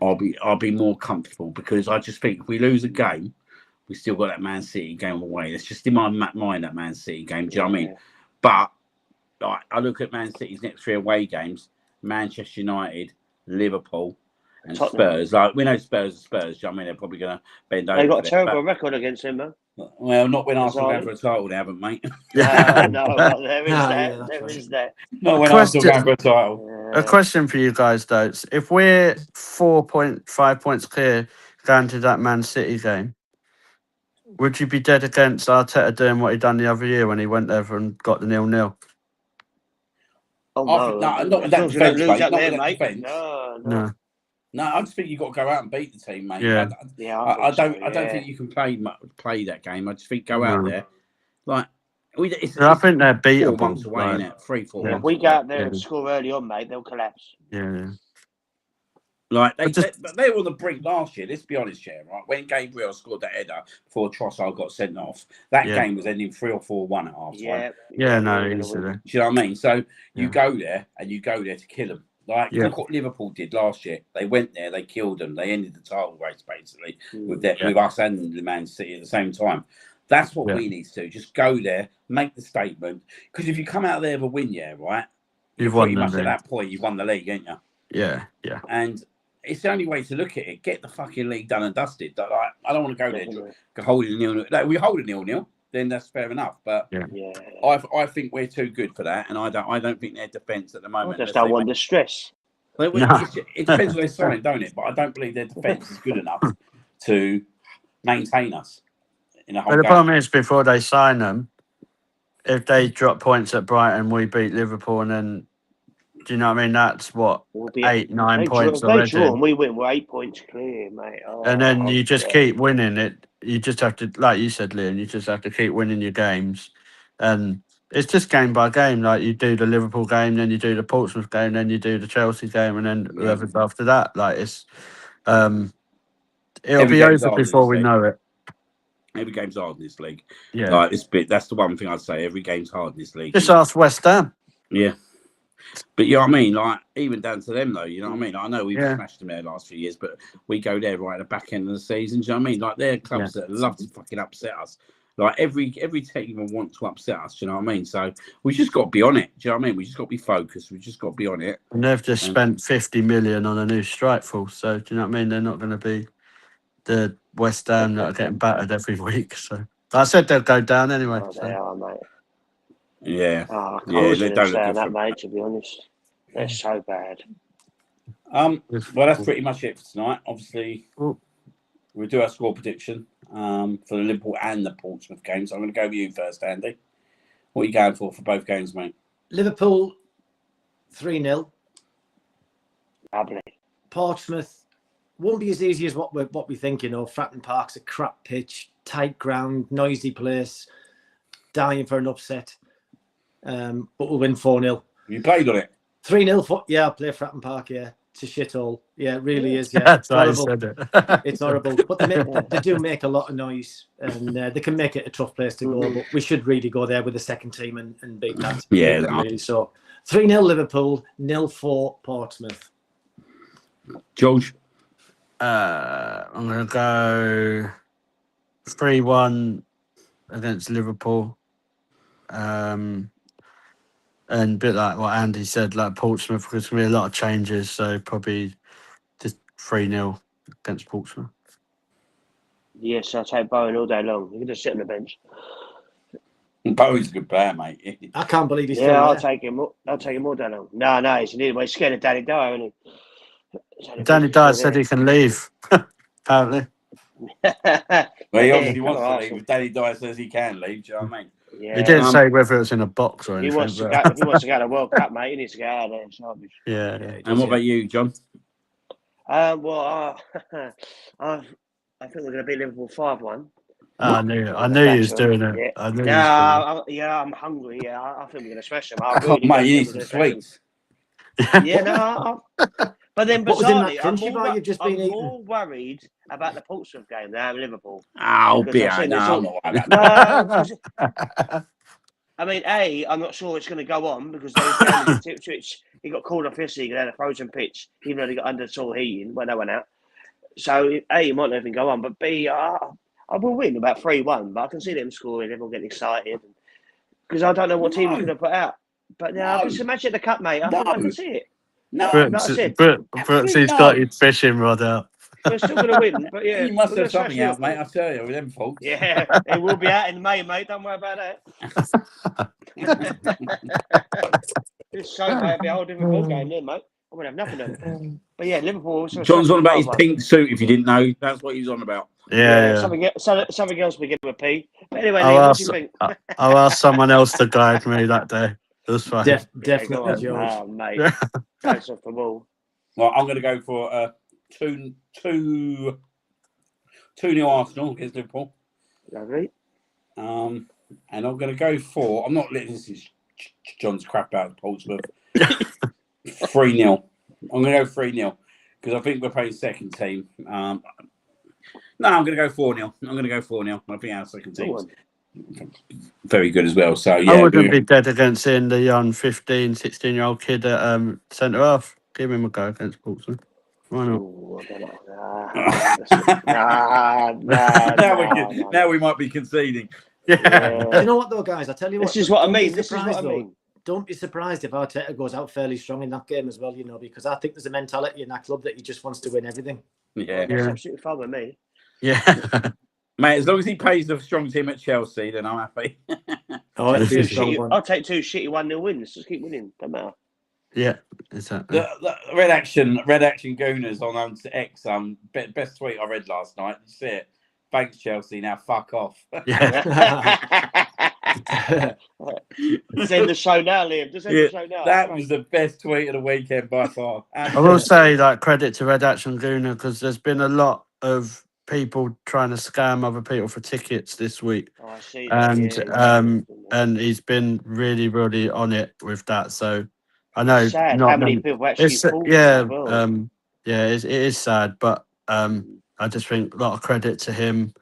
I'll be more comfortable because I just think if we lose a game, we still got that Man City game away. It's just in my mind that Man City game. Do you know what I mean? But I look at Man City's next 3 away games: Manchester United, Liverpool, and Spurs. Like we know Spurs are Spurs. Do you know what I mean? They're probably going to bend over. They got a terrible record against him, man. Well, not when Arsenal go for a title, they haven't, mate. No, there is that. Not when Arsenal go for a title. A question for you guys, though: if we're 5 points clear going to that Man City game, would you be dead against Arteta doing what he done the other year when he went there and got the 0-0? Oh, not with that defence, mate. Not with that defence. No. No, I just think you've got to go out and beat the team, mate. Yeah. I don't think you can play that game. I just think go out there. Like I think they're beatable. 4 months away, innit? 3-4 months. If we go out there and score early on, mate, they'll collapse. Yeah. Like they were on the brink last year. Let's be honest, right? When Gabriel scored that header before Trossard got sent off, that game was ending 3 or 4-1 at half time. Easily. Do you know what I mean? So you go there and you go there to kill them. Like look what Liverpool did last year. They went there, they killed them, they ended the title race basically with us and the Man City at the same time. That's what we need to do. Just go there, make the statement. Because if you come out there with a win, right, you've won. Pretty much at that point, you've won the league, ain't you? Yeah. And it's the only way to look at it. Get the fucking league done and dusted. Like, I don't want to go there holding a 0-0. Like, we hold a 0-0, then that's fair enough. But I think we're too good for that, and I don't think their defence at the moment. I just don't want the stress. It depends on their signing, don't it? But I don't believe their defence is good enough to maintain us in a whole game. The problem is, before they sign them, if they drop points at Brighton, we beat Liverpool, and then Do you know what I mean? That's what We'll be 8, 9 they points draw, they already. draw and we win. We're 8 points clear, mate. And then you just yeah. keep winning it. You just have to, like you said, Liam, you just have to keep winning your games. And it's just game by game. Like you do the Liverpool game, then you do the Portsmouth game, then you do the Chelsea game, and then whoever's after that. Like it's, it'll Every be game's over hard in before this we league. know it. Every game's hard in this league. Yeah. Like this bit, that's the one thing I'd say. Every game's hard in this league. Just ask West Ham. Yeah. But you know what I mean? Like, even down to them, though, you know what I mean? I know we've Yeah. smashed them there the last few years, but we go there right at the back end of the season. Do you know what I mean? Like, they're clubs that love to fucking upset us. Like, every team want to upset us. Do you know what I mean? So we just got to be on it. Do you know what I mean? We just got to be focused. We just got to be on it. And they've just spent 50 million on a new strike force. So do you know what I mean? They're not going to be the West Ham that are getting battered every week. So I said they'll go down anyway. Oh, they are, mate. Yeah. I Yeah, was they going don't to say look good that, for- mate, to be honest. They're so bad. Well, that's pretty much it for tonight. Obviously, Cool. we'll do our score prediction for the Liverpool and the Portsmouth games. I'm going to go with you first, Andy. What are you going for both games, mate? Liverpool 3-0. Lovely. Portsmouth won't be as easy as what we think. You know, Fratton Park's a crap pitch, tight ground, noisy place, dying for an upset. But we'll win 4-0. You played on it. 3-0. Yeah, I'll play Fratton Park. Yeah, it's a shithole. Yeah, it really is. Yeah, That's it's why I horrible. said it. It's horrible. But they do make a lot of noise, and they can make it a tough place to go. But we should really go there with the second team and beat that. Yeah, really. So 3-0 Liverpool, 0-4 Portsmouth. George? I'm going to go 3-1 against Liverpool. And a bit like what Andy said, like Portsmouth, because there's going to be a lot of changes. So probably just 3-0 against Portsmouth. Yes, I'll take Bowen all day long. You're going to sit on the bench. Bowie's a good player, mate. I can't believe he's Yeah, still I'll there. take him. I'll take him all day long. No, he's an idiot. He's scared of Danny Dyer, isn't he? Danny Dyer said he can leave, apparently. Well, he obviously come wants on, to leave. If Danny Dyer says he can leave, do you know what I mean? Yeah. He didn't say whether it's in a box or He anything. wants to but- go. If he wants to go to the World Cup, mate, he needs to get out of there. It's rubbish. Yeah. And what about you, John? Well, I think we're going to beat Liverpool 5-1. I knew he was doing it. Yeah. I knew he was doing it. I'm hungry. Yeah, I think we're going to smash them. Mate, you need some sweets. Yeah, no. But then What was in that bizarrely, I'm crunchy bar you've just been eating? more worried about the Portsmouth game than I am Liverpool. I'll Because be I've out. seen No, this I'm all- not worried about that. No, I mean, I'm not sure it's going to go on because he got called off yesterday. He had a frozen pitch, even though he got under soil heating when they went out. So, he might not even go on. But B, I will win about 3-1. But I can see them scoring, everyone getting excited. Because I don't know what team he's going to put out. But now, just imagine the cup, mate. I can see it. No, Brooksy's got his fishing rod out. We're still going to win. But yeah, you must we're have gonna something smash out, mate. I Liverpool. tell you, with them folks. Yeah, it will be out in May, mate. Don't worry about that. It's so bad. It'll be a whole different ball game there, mate. I wouldn't have nothing of it. But yeah, Liverpool. John's on about his pink suit. If you didn't know, that's what he's on about. Yeah. Something else begin with a P. But anyway, I'll Liam, what do you ask, think? I'll ask someone else to guide me that day. That's fine. Definitely, George. Oh, mate. That's off the ball. Well, I'm going to go for a 2-0 Arsenal against Liverpool. Lovely. And I'm going to go for. I'm not letting this is John's crap out of Portsmouth. 3-0. I'm going to go 3-0 because I think we're playing second team. No, I'm going to go 4-0. I'm going to go 4-0. I think our second team's very good as well. So yeah, I wouldn't be dead against seeing the young 15, 16-year-old kid at centre half. Give him a go against Portsmouth. Why not? Ooh, nah. Now we might be conceding. You know what, though, guys? I tell you what. This is what I don't be mean. This is what surprised, I though. mean. Don't be surprised if Arteta goes out fairly strong in that game as well, you know, because I think there's a mentality in that club that he just wants to win everything. Yeah. That's absolutely fine with me. Yeah. Mate, as long as he plays the strong team at Chelsea, then I'm happy. Oh, it'll be a strong one. I'll take 2 shitty 1-0 wins. Just keep winning. Don't matter. Yeah, exactly. The Red Action Gooners on X, best tweet I read last night. Did you see it? Thanks, Chelsea. Now fuck off. Yeah. Send the show now, Liam. Just end the show now. That was the best tweet of the weekend by far. I will say, like, credit to Red Action Gooner, because there's been a lot of people trying to scam other people for tickets this week, Oh, I see that, and he's been really, really on it with that. So I know It's sad not how many many- people actually it's fall for yeah, it as well. it is sad, but I just think a lot of credit to him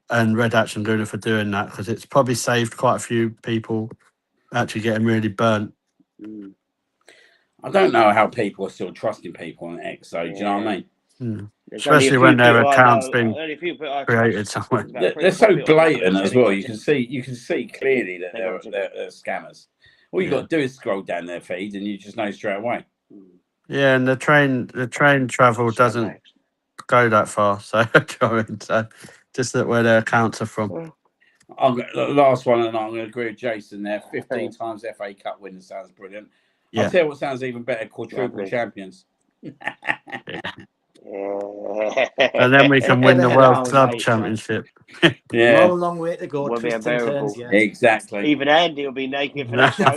and Red Action Gooner for doing that, because it's probably saved quite a few people actually getting really burnt. I don't know how people are still trusting people on X, so do you know what I mean? Especially when their account's been created somewhere. They're so blatant as well. You can see clearly that they're scammers. All you got to do is scroll down their feed, and you just know straight away. Yeah, and the train travel doesn't go that far, so just that where their accounts are from. The last one, and I'm going to agree with Jason there. 15 times FA Cup winner sounds brilliant. Yeah. I'll tell you what sounds even better: quadruple champions. And then we can win the World Club Championship. Yeah, long way to go. Will be Twists and turns, yeah. exactly. Even Andy will be naked for that show.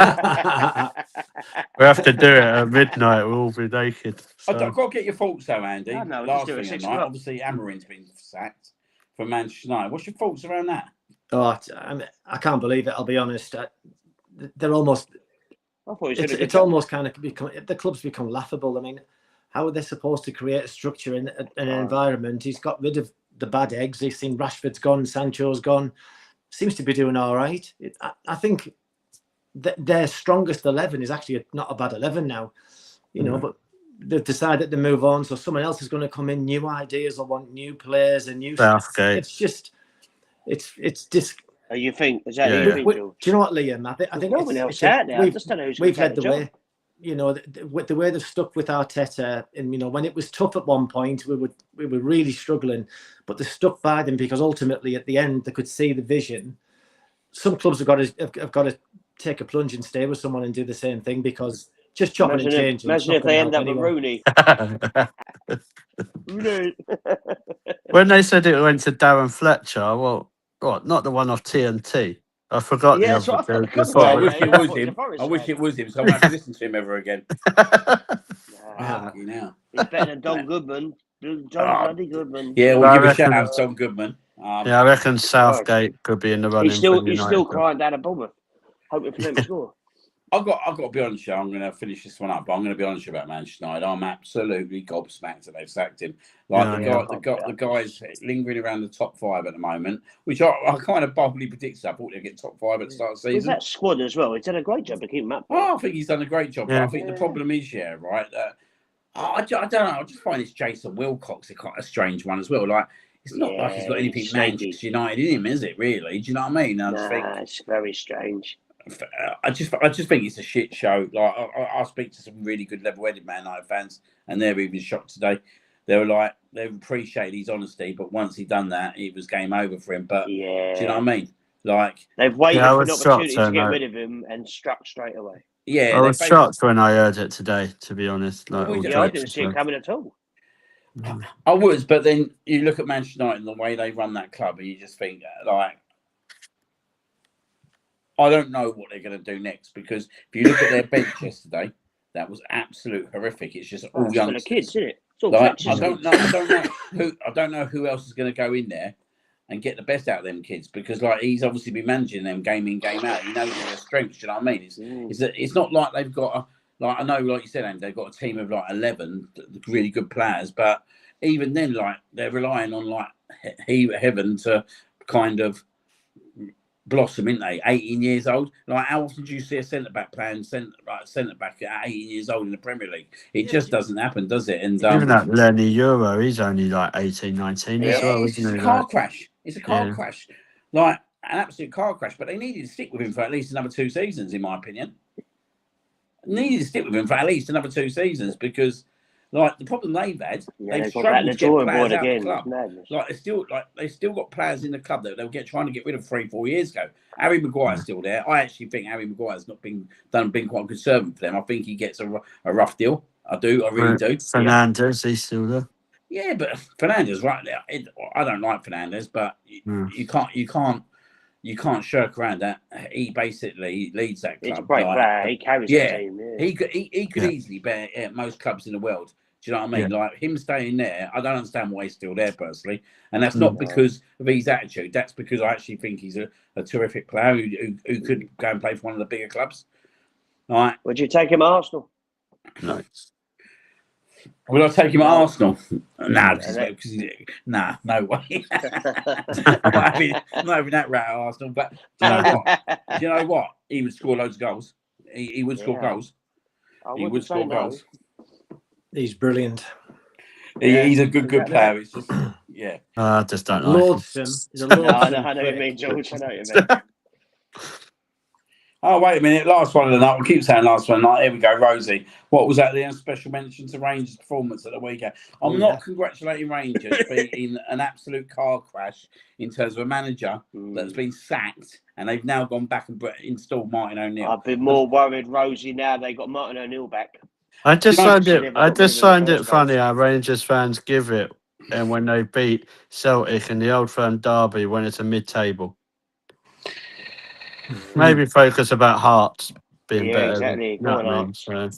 We have to do it at midnight. We'll all be naked. So. I've got to get your thoughts though, Andy. No, Last just do it thing 6 tonight, o'clock. obviously Amarin's been sacked from Manchester United. What's your thoughts around that? Oh, I can't believe it. I'll be honest. They're almost. I thought he should have It's almost kind of become, the club's become laughable. I mean, how are they supposed to create a structure in an environment? He's got rid of the bad eggs. He's seen Rashford's gone, Sancho's gone. Seems to be doing all right. I think their strongest 11 is actually not a bad 11 now, you know. But they've decided to move on, so someone else is going to come in, new ideas, or want new players and new. Southgate. It's just, it's just. You think? Is that Yeah, you think, Do George? you know what, Liam? I think no one else out there. I just don't know who's we've going led to the way. You know, the way they've stuck with Arteta, and you know, when it was tough at one point, we were really struggling, but they stuck by them because ultimately, at the end, they could see the vision. Some clubs have got to take a plunge and stay with someone and do the same thing, because just chopping and changing. Imagine if they end up with Rooney. Rooney. When they said it went to Darren Fletcher, well, what? Not the one off TNT. I forgot. Yeah, the that's other. what I thought. Well, I Yeah, wish it I was thought him. Forest I wish fan. it was him, so I won't have to listen to him ever again. He's better than Don Goodman. John Bloody Goodman. Yeah, Well, we'll give I a shout reckon- out to Tom Goodman. Yeah, I reckon Southgate could be in the running. He's for still United. crying down at Bournemouth, hoping for them to score. I've got to be honest, I'm going to finish this one up, but I'm going to be honest about Manchester United. I'm absolutely gobsmacked that they've sacked him. Like the guys lingering around the top 5 at the moment, which I kind of boldly predicted. I thought they'd get top 5 at the start of the With season. that squad as well, he's done a great job to keep him up. Oh, I think he's done a great job. Yeah. But I think the problem is, right, I don't know. I just find this Jason Wilcox quite a strange one as well. Like, it's not like he's got anything Manchester United in him, is it? Really? Do you know what I mean? It's very strange. I just think it's a shit show. Like I speak to some really good level-headed Man United fans, and they're even shocked today. They were like, they appreciated his honesty, but once he'd done that, it was game over for him. But do you know what I mean? Like, they've waited for an opportunity to get shocked, rid of him and struck straight away. Yeah, I was shocked when I heard it today, to be honest. Like, I didn't see it coming at all. I was, but then you look at Manchester United and the way they run that club, and you just think, like, I don't know what they're going to do next, because if you look at their bench yesterday, that was absolute horrific. It's just all young kids, isn't it? It's all like, I don't know who else is going to go in there and get the best out of them kids, because like he's obviously been managing them game in, game out. He knows their strengths. Do you know what I mean? It's not like they've got I know, like you said, Andy, they've got a team of like 11 really good players, but even then, like they're relying on like heaven to kind of blossom, isn't they? 18 years old. Like, how often do you see a centre back playing centre back at 18 years old in the Premier League? It just doesn't happen, does it? And even that Lenny Euro, he's only like 18, 19 as well, it's isn't he? A car crash. It's a car crash, like an absolute car crash. But they needed to stick with him for at least another 2 seasons, in my opinion. Needed to stick with him for at least another 2 seasons, because like the problem they've had, they've struggled to get players out of the club. Like they still got players in the club that they were trying to get rid of 3-4 years ago. Harry Maguire's still there. I actually think Harry Maguire's been quite a good servant for them. I think he gets a rough deal. I really do. Fernandes, he's still there. Yeah, but Fernandes right there. I don't like Fernandes, but you can't you can't shirk around that. He basically leads that club. He's a great player. He carries the team. Yeah. He could easily be at most clubs in the world. Do you know what I mean? Like him staying there, I don't understand why he's still there personally. And that's not because of his attitude. That's because I actually think he's a terrific player who could go and play for one of the bigger clubs. All right. Would you take him at Arsenal? No. Would I take him at Arsenal? No, no way. I'm not having that rat at Arsenal. But do you know what? He would score loads of goals. He would score goals. He would score goals. He's brilliant. He's a good player. It's just, I just don't like Loathsome. He's a loathsome. I know what you mean, George. I know what you mean. Oh, wait a minute. Last one of the night. We'll keep saying last one of the night. Here we go, Rosie. What was that? The special mention to Rangers' performance at the weekend. I'm not congratulating Rangers being an absolute car crash in terms of a manager that's been sacked and they've now gone back and installed Martin O'Neill. I've been more worried, Rosie, now they got Martin O'Neill back. I just find it funny how Rangers fans give it, and when they beat Celtic in the Old Firm derby when it's a mid-table. Maybe focus about Hearts being better. Exactly. You know what I mean? So.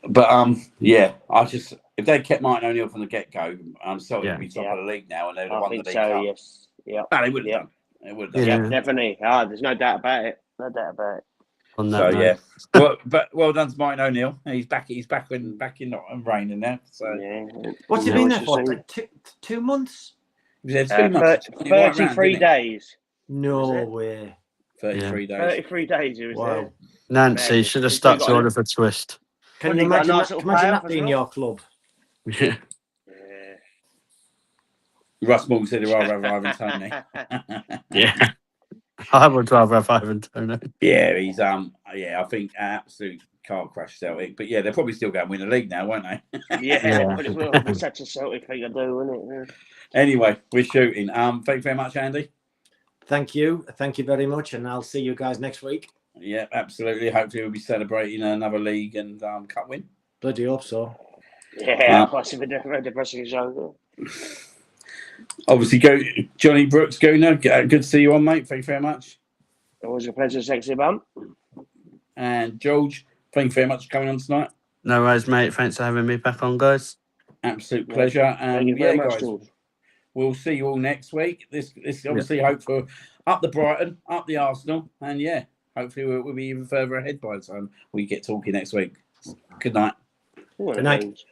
But I just if they kept Martin O'Neill from the get-go, Celtic would be top of the league now, and they'd have won the league cup. Yes. Yeah. They would have done. They would have done. Yeah, definitely. There's no doubt about it. No doubt about it. On that note. well done to Martin O'Neill. He's back in reigning now. So what's he been there for? Like 2 months? He was there 2 months. 33 days. No way. 33 days. 33 days he was there. Nancy should have stuck to Oliver Twist. Can you imagine that being your club? Yeah. Russ Moore said he'd rather have Ivan Toney. Yeah. I would rather have Ivan Toney. Yeah, he's I think absolute car crash Celtic. But yeah, they're probably still going to win the league now, won't they? But it will be such a Celtic thing to do, wouldn't it? Anyway, we're shooting. Thank you very much, Andy. Thank you very much, and I'll see you guys next week. Yeah, absolutely. Hopefully, we'll be celebrating another league and cup win. Bloody hope so. Yeah, possibly depressing show. Obviously, Johnny Brooks, Gooner. Good to see you on, mate. Thank you very much. Always a pleasure, sexy bum. And George, thank you very much for coming on tonight. No worries, mate. Thanks for having me back on, guys. Absolute pleasure. And thank you very much, guys, George. We'll see you all next week. This obviously hope for up the Brighton, up the Arsenal, and hopefully we'll be even further ahead by the time we get talking next week. Good night. Good night.